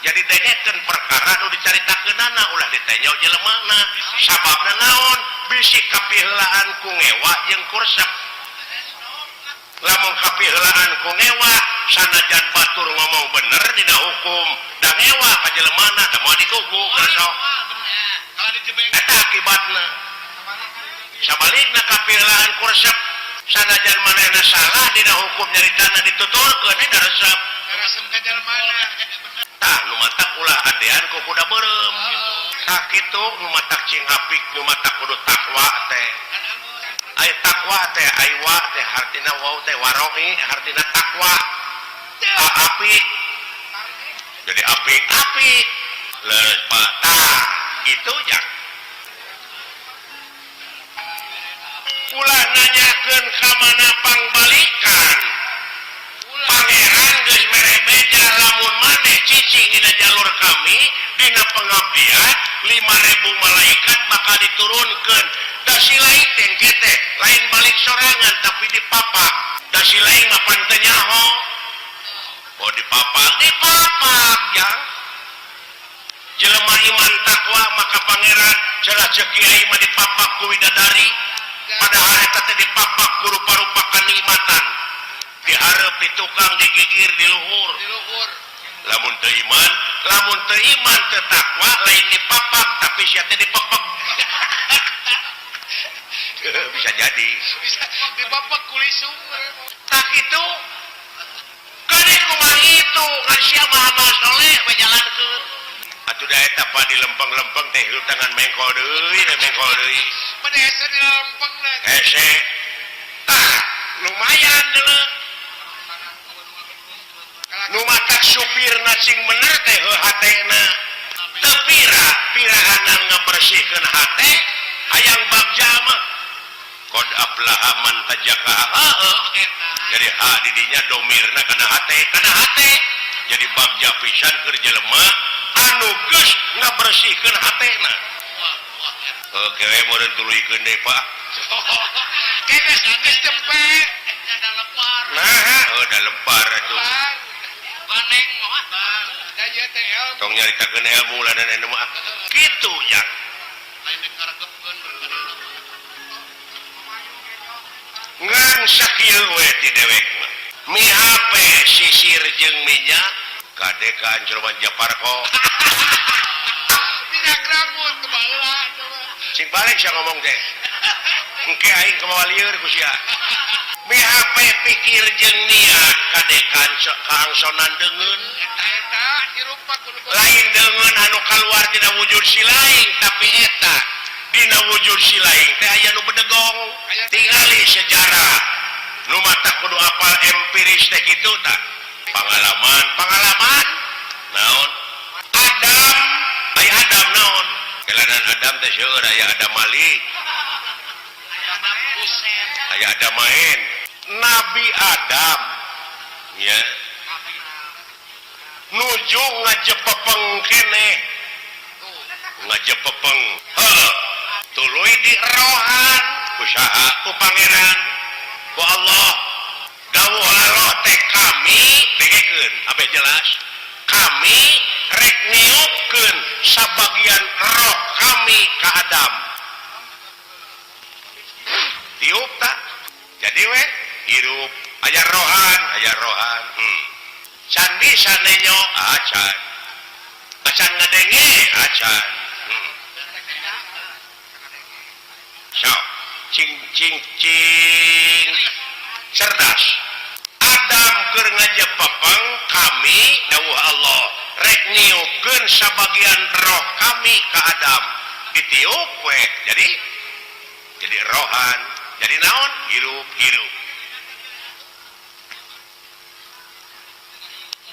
jadi dengekeun perkara nu dicaritakeunana ulah ditanya jelemana sababna naon bisi kapiheulaan ku ngewa jeung kursep lamun kapiheulaan ku ngewa sanajan batur ngomong bener dina hukum da ngewa ka jelemana da moal ditugu sok eta akibatna sabalikna kapiheulaan kursep sanajan manehna salah dina hukum nyaritana dituturkeun da resep ka jelemana tah nu matak ulah adean ku kuda beureum tah kitu nu matak cing apik nu matak kudu takwa teh ai takwa teh aiwa teh hartina wau teh waroi hartina takwa apik jadi apik leus tah kitu nya ulah nanyakeun ka mana pangbalikan pangeran geus mere beja lamun maneh cicing dina jalur kami dina pengabdian 5.000 malaikat bakal diturunkeun da si lain teh teh lain balik sorangan tapi dipapak da si lain mapan teu nyaho oh dipapak ya jelema iman takwa maka pangeran cenah ceuk kiai mah dipapak ku widadari padahal eta teh dipapak ku rupa-rupa kanikmatan dihareup di tukang digigir di luhur lamun teu iman teu takwa lain dipapak tapi sia teh dipepek bisa jadi bisa dipapak kulisung tak itu kade kumaha itu ngan sia mah soleh we jalankeun atuh da eta pa di lempeng-lempeng teh hirup tangan mengkol deui pada hese di lempeng hese tah lumayan deuleu nu matak supirna sing bener teh hatena teu pirahanan ngabersihkeun hate hayang bagja mah qad aflaha man tajaka jadi di dinya domirna kana hate jadi bagja pisan keur jelema anu geus ngabersihkeun hatena oke we meureun tuluykeun deui Pak geus tempe ada lepar nah da lepar atuh baneng moal da ieu teh ilmu tong nyaritakeun ilmu ladan anu mah kitu yang lain dikaregepkeun ngan sakieu we ti dewek mah mi HP sisir jeung minyak kade ka Anjurman Japarko tidak rambut kebaheula sing balik sia ngomong teh engke aing kumaha lieur ku sia mi HP pikir jeung niat kade kaangsonan deungeun eta lain dengan anu keluar tina wujud si lain tapi eta dina wujud si lain teh aya nu bedegong tingali sejarah nu mata kudu apal empiris teh kitu tah pengalaman naon Adam naon kelanan Adam teh seueur aya Adam Malik aya Adam main Nabi Adam ya nuju ngajepepeng kene ngajepepeng tuluy di rohan usaha ku pangeran ku Allah dawuh Allah teh kami dengekeun abe jelas kami rek niupkeun sabagian roh kami ka Adam tiup tak jadi we hirup aya rohan can bisa nenyo acan ngadenge acan so cing cerdas Adam keur ngajepepeng kami dawuh Allah rek niupkeun sabagian roh kami ka Adam ditiup we jadi rohan jadi naon hirup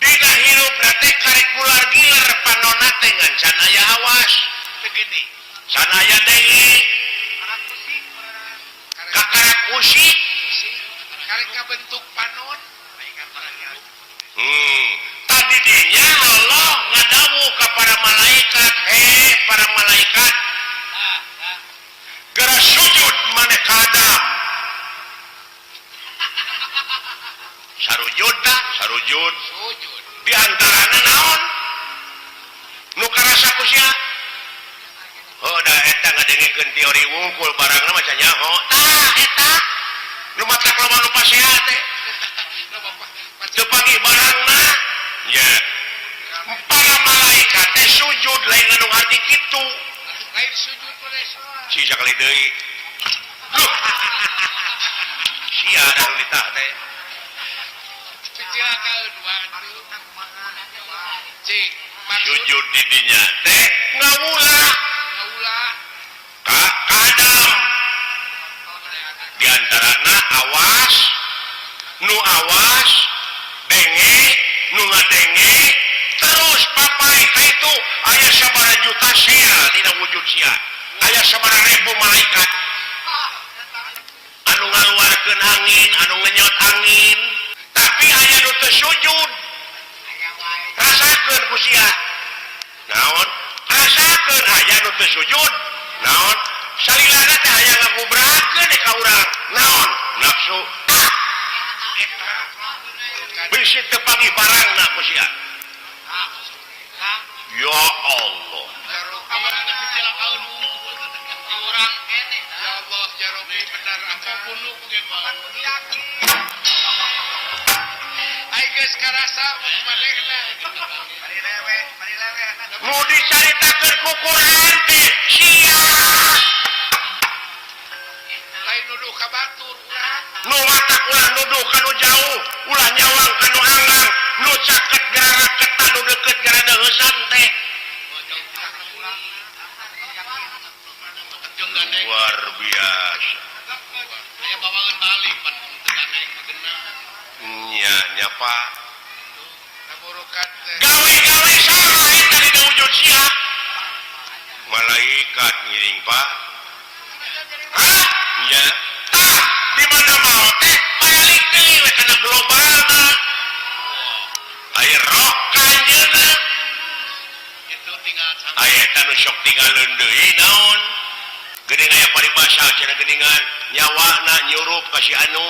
dina hirup nate karek gular giler panonna teh ngan can aya awas begini can aya deui kakarak usik karek kabentuk panon tadi dinya Allah ngadawuh ka para malaikat para malaikat geura sujud maneh ka Adam sarujud di antarana naon nu karasa ku sia da eta ngadengekeun teori wungkul barangna maca nyaho eta nu matak loba nu pasehat teh teu panggih barangna nya para malaikat teh sujud lain anu arti kitu lain sujud si sakali deui sia anu ditah teh sujud di dinya teh ngawula ka Adam diantarana awas denge nu ngadenge terus papai ka itu aya sabaraha juta sel dina wujud sia aya sabaraha ribu malaikat anu ngaluarkeun angin anu ngenyot angin tapi aya nu teu sujud rasakeun ku sia naon rasakeun aya nu teu sujud naon salilana teh aya ngagubrakeun ka urang naon nafsu bisi teu panggih barangna ku sia ya Allah mau dicaritakeun ku Quran teh sia lain nuduh ka batur nu matak ulah nuduh ka nu jauh ulah nyawang ka nu anggang nu caket gara ketan nu deukeut gara deuheusan teh luar biasa aya bawangan balik pan nya Pak gawe-gawe saha eta dina wujud sia malaikat ngiring Pak nya di mana mau teh balik deui we kana globalna aya roh kanjeuna kitu tinggal aya eta nu sok tinggalin deui naon geuning aya paribasa cenah geuningan nyawana nyurup ka si anu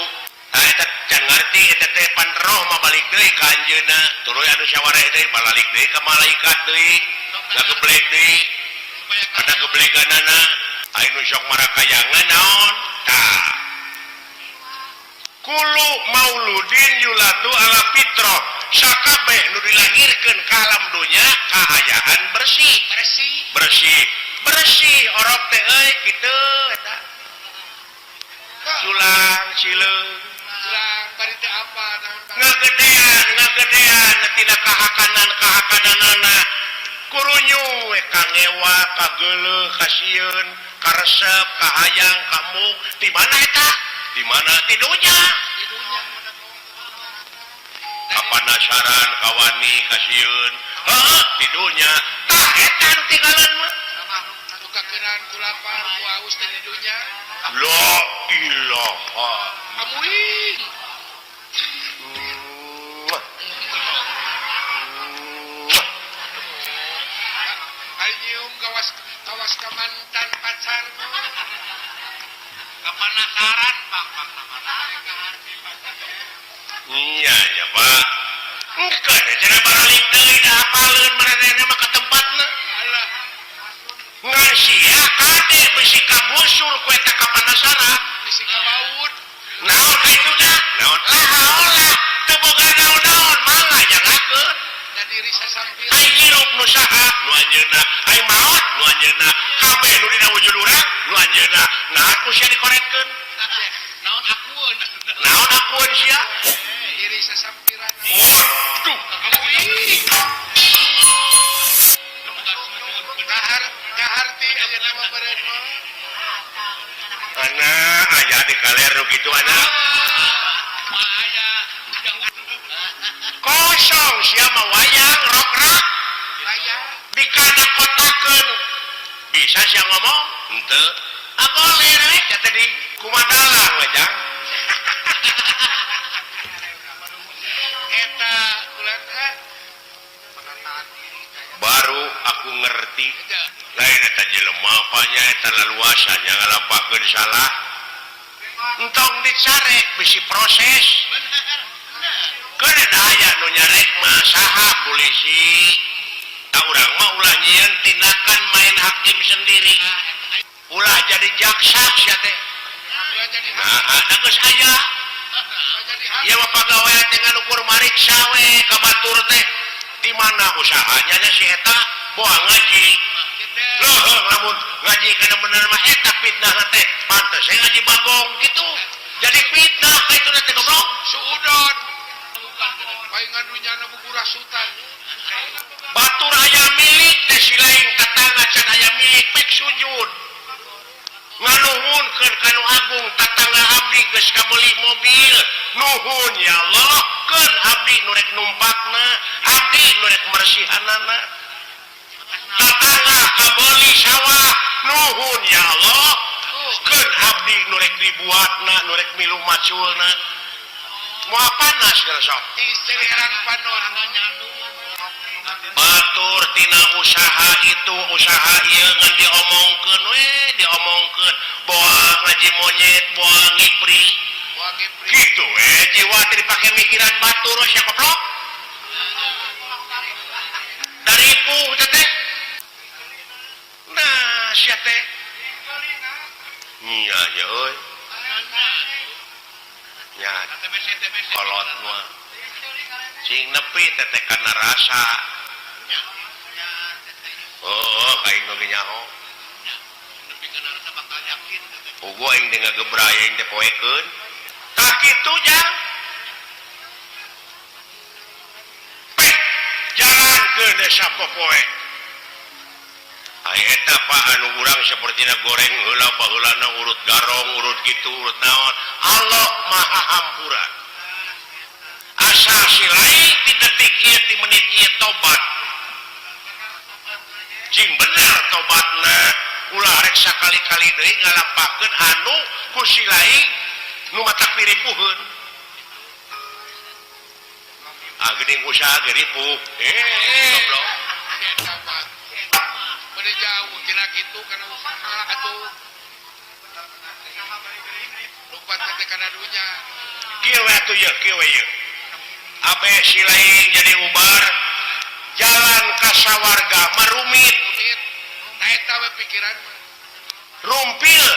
eta can ngarti eta teh pan roh mah balik deui ka anjeunna tuluy anu sawareh deui balik deui ka malaikat deui ngageblek deui kana gebleganana aya nu sok marakayangan naon tah kulu mauludin yuladu ala fitrah sakabeh nu dilahirkeun ka alam dunya kaayaan bersih orok teh euy kitu eta sulang cileung bari teh apa ngagedean kagedean tina kahakanan kurunyu we kangewa kageuleuh kasieun karesep kahayang kamu di mana eta di mana tidunya kapanasaran kawani kasieun heuh tidunya tah eta nu tinggalan mah anu kakenan ku lapar ku haus teh di dunya la ilaha amuing Ayo kawas ka mantan pacar kapanasaran Pak iya ya Pak engke cenah balik deui da hafaleun maranehna mah ka tempatna ngan sia kade bisi kabusur ku eta kapanasaran bisi kabaud naon ka itu dah naon lah teu boga naon-naon mangga jangakeun da diri sasampir ai hirup nu saha nu anjeunna ai maot nu anjeunna kabeh nu dina wujud urang nu anjeunna nah aku sia dikorekeun naon akueun sia diri sasampiran waduh kaharti aja nama beren anak aya di kaler nu kitu anak kosong sia mah wayang rok-rok dikana kotakeun bisa sia ngomong henteu boleh we kata di kumadalang we jang eta ulah baru aku ngerti lain eta jelema apanya eta laluasanya ngalampakeun salah entong dicarek bisi proses keun aya nu nyarek mah saha polisi ta urang mah ulah nyieun tindakan main hakim sendiri ulah jadi jaksa sia teh nah geus aya ya mah pagawean teh ngalukur mariksa we ka batur teh di mana usahanya nya si eta boang ngaji loh lamun ngaji kana bener mah eta fitnah teh pantes ngaji bagong gitu jadi fitnah ka itu teh goblok suudon paingan dunya na bubur asutan batur aya milik teh si lain tatangga can aya milik pek sujud nganuhunkeun kanu agung tatangga abdi geus kabeli mobil nuhun ya Allah keun abdi nu rek numpakna abdi nu rek marsihanana tatangga kabeli sawah nuhun ya Allah keun abdi nu rek dibuatna nu rek milu maculna moal panas geus sok istiriran panon batur tina usaha itu usaha ieu ngan diomongkeun we diomongkeun boa ngaji monyet boa ngipri gitu we jiwa teh dipake mikiran batur sia goblok dari ipuh teh nah sia teh nya nya euy nya kolot mah cing nepi teh kana rasa oh kain nu ge nyaho nepi kana rasa bakal yakin ugo aing teh ngagebraya aing teh poekeun tah kitu jang jalankeun desa popoe ai eta Pak anu urang sapertina goreng heula baheulana urut garong urut kitu urut naon Allah Maha Hampura asa si lain ti detik ieu ti menit ieu tobat cing bener tobatna ulah rek sakali-kali deui ngalampakeun anu ku si lain nu matak piripuheun geuning usaha ge ripuh goblok bade jauh tina kitu kana usaha atuh lupat teh kana dunya kieu we atuh ye kieu we ye abe si lain jadi ubar jalan ka sawarga marumit nah eta we pikiran rumpil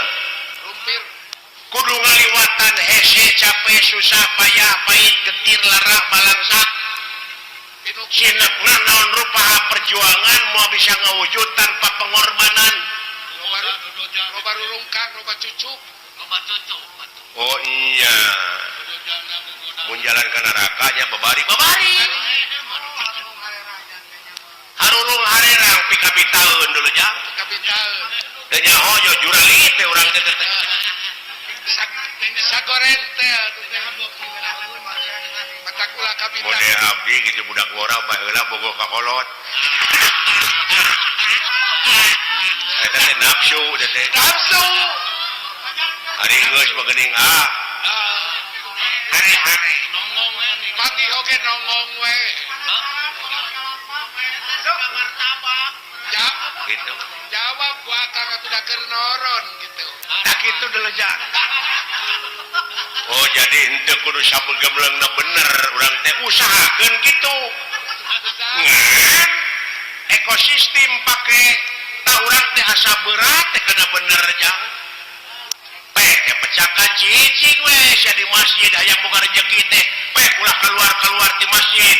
kudu ngaliwatan hese capek susah payah pahit getir lara balangsak sinekna naon rupa perjuangan mau bisa ngawujud tanpa pengorbanan loba rurungkang loba cucuk oh iya menjalankan nerakanya babari harulung harerang pikabi tahun dulu jang kapital teu nyaho jo juralit teh urang teh sagoreng teh matakula kapital mode abdi gitu budak wora baheula bogoh ka kolot eta teh nafsu teh nafsu ari geus bageuning hari-hari pagi oge nongong we gitu jawab ku akang atuh da keur noron gitu tak kitu delejak oh jadi henteu kudu sabegemleungna bener urang teh usahakeun kitu ngan ekosistem pake tak urang teh asa berat teh kana bener jang pecakan cicing we sia di masjid aya boga rezeki teh ulah keluar di masjid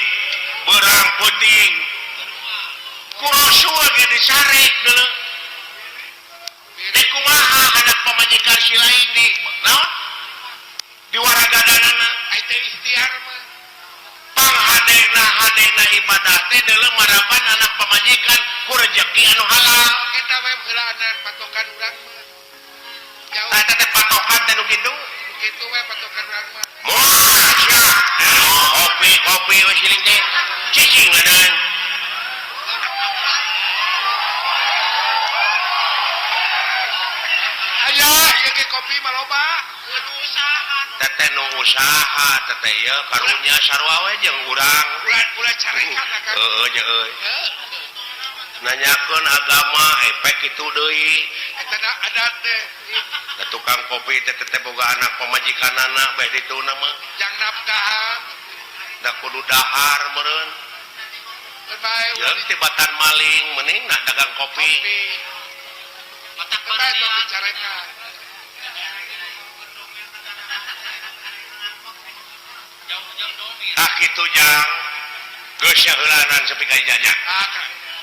berang puting ku rasul ge disarik deuleu kumaha anak pamajikan si lain di naon di waragadanana ai teh ikhtiar mah hadena ibadah teh deuleu maraban anak pamajikan ku rezeki anu halal eta we heulaanan patokan urang mah jauh eta teh patokan teh nu kitu kitu we patokan urang mah kopi we siling teh cicing anan aya ieu ge kopi mah loba teteh nu usaha teteh ieu karunya sarua we jeung urang ulah carekan kan heueuh nya euy nanyakeun agama epek kitu deui eta adat teh da tukang kopi teh teteh boga anak pamajikanana beh dituna mah jang nafkahan da kudu dahar meureun bebae jeung tibatan maling mending na dagang kopi matak bebae tong dicarekan tah kitu jang geus nya heulanan sepi ka ijanya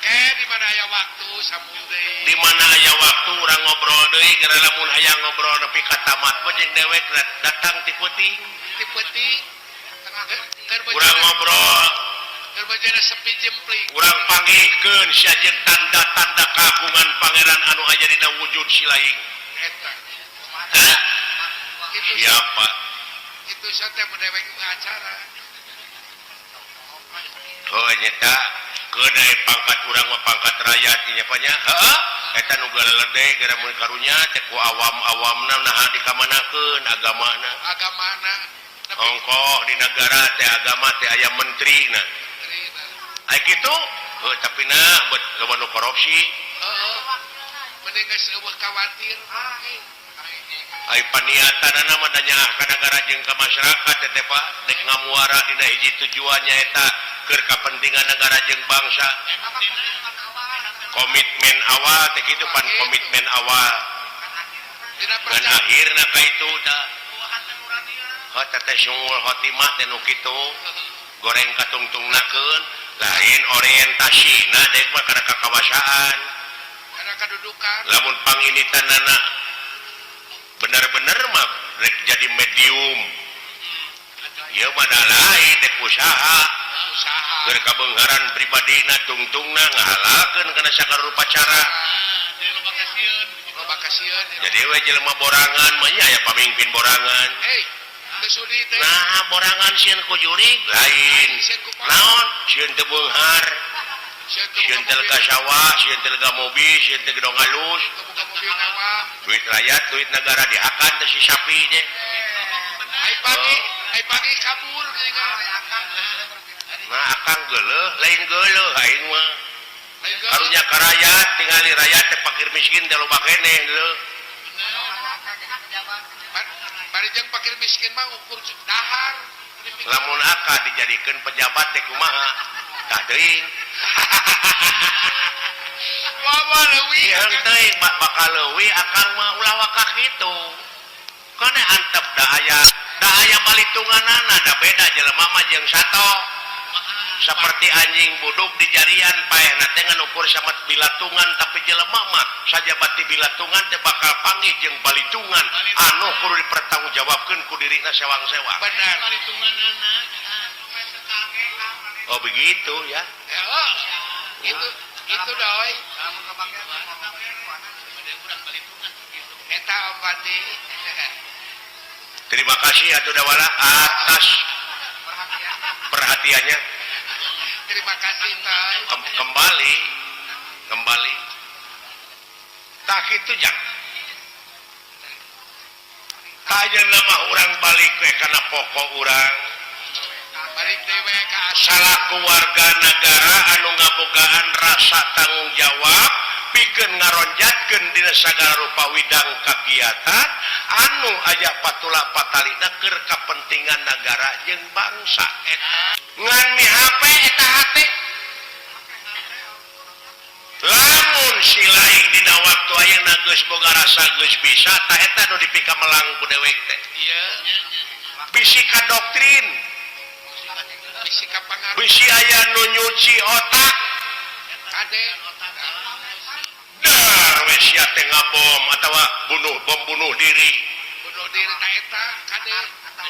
di mana aya waktu sambung deui di mana aya waktu urang ngobrol deui gara lamun aya ngobrol nepi ka tamat mah jeung dewek datang ti peuting urang ngobrol keur bajana sepi jempling urang panggihkeun sajeun tanda-tanda kagungan pangeran anu aya dina wujud si laing eta siapa itu satya mendewek acara oh nyata keunai pangkat urang mah pangkat rakyat nya panya heeh eta nu galedeg gara mun karunya teh ku awam-awamna naha dikamanakeun agamana ongkoh di negara teh agama teh aya menterina ai kitu tapi nah bet lawan korupsi mending geus eueuh kawatir ai paniatanana mah danyaah ka negara jeung ka masyarakat teh Pak dek ngamuara dina hiji tujuannya eta keur kapentingan negara jeung bangsa komitmen awal teh kitu pan komitmen awal dan akhirna ka itu tah teteh sungul khotimah teh nu kitu goreng katungtungnakeun lain orientasina dek mah kana kakawasaan kana kedudukan lamun panginitanana bener-bener mah rek jadi medium ieu mah lain dek usaha keur kabeungharan pribadina tungtungna ngahalalkeun kana sakarupa cara loba kasieun jadi we jelema borangan mah nya aya pamimpin borangan sudi teh nah borangan sieun ku jurig lain naon sieun teu beunghar sieun teu lega sawah sieun teu lega mobil sieun teu gedong halus buka mobil mewah duit rakyat duit negara dihakan teh si sapi nya ai pagi kabur geuningan nah akang geuleuh lain geuleuh aing mah karunya ka rakyat tingali rakyat teh fakir miskin teh loba keneh geuleuh bari jeung fakir miskin mah ukur dahar lamun aka dijadikeun pejabat teh kumaha tah teuing wawa leuwih yang teuing bakal leuwih akang mah ulah wakah kitu kana antep da aya balitunganana da beda jelema mah jeung sato seperti anjing buduk di jarian paehna teh ngan ukur samat bilatungan tapi jelema mah sajabati bilatungan teh bakal panggih jeung balitungan anu kudu dipertanggungjawabkeun ku dirina sewang-sewang. Benar. Oh begitu ya. Itu doi. Eta ompati. Terima kasih atuh dawala atas perhatiannya. Terima kasih Toy. Kembali. Tak itu jang. Kajen nama orang balik we kana pokok orang. Balik dewe ka Salaku warga negara anu ngabogaan rasa tanggung jawab pikeun ngaronjatkeun dina sagala rupa widang kagiatan anu aya patula patalina keur kapentingan negara jeung bangsa eta ngan mihape eta hate lamun si lain dina waktu ayeuna geus boga rasa geus bisa tah eta nu dipika melang ku dewek teh ieu bisi ka doktrin bisi ka pangaruh bisi aya nu nyuci otak kade dar we sia teh ngabom atawa bom bunuh diri bunuh diri ta eta kade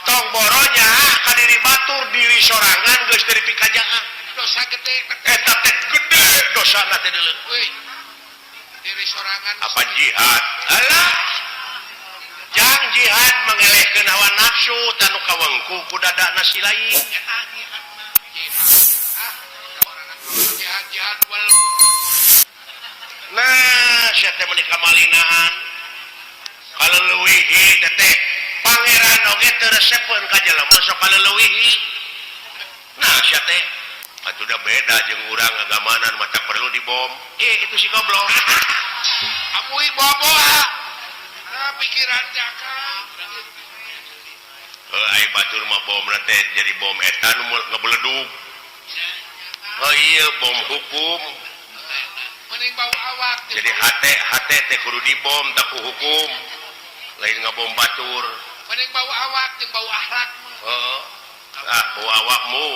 tong boronya ka diri batur diri sorangan geus dari pikajaan dosa gede eta teh gede dosana teh deuleu euy diri sorangan apa jihad alah jang jihad mengelehkeun hawa nafsu tanu kawengku ku dadana si lain jihad wal nah sia teh menika malinaan kaleuwih teh pangeran oge teu resepkeun ka jelema sok kaleuwih nah sia teh atuh da beda jeung urang agamana nu matak perlu dibom itu si goblok amuy boboa pikiran jaka ai batur mah bom teh jadi bom eta nu ngebeledug oh iya bom hukum mending bau awak jadi hate teh kudu dibom tak ku hukum lain ngabom batur mending bau awak jeung bau akhlak heeh bau awakmu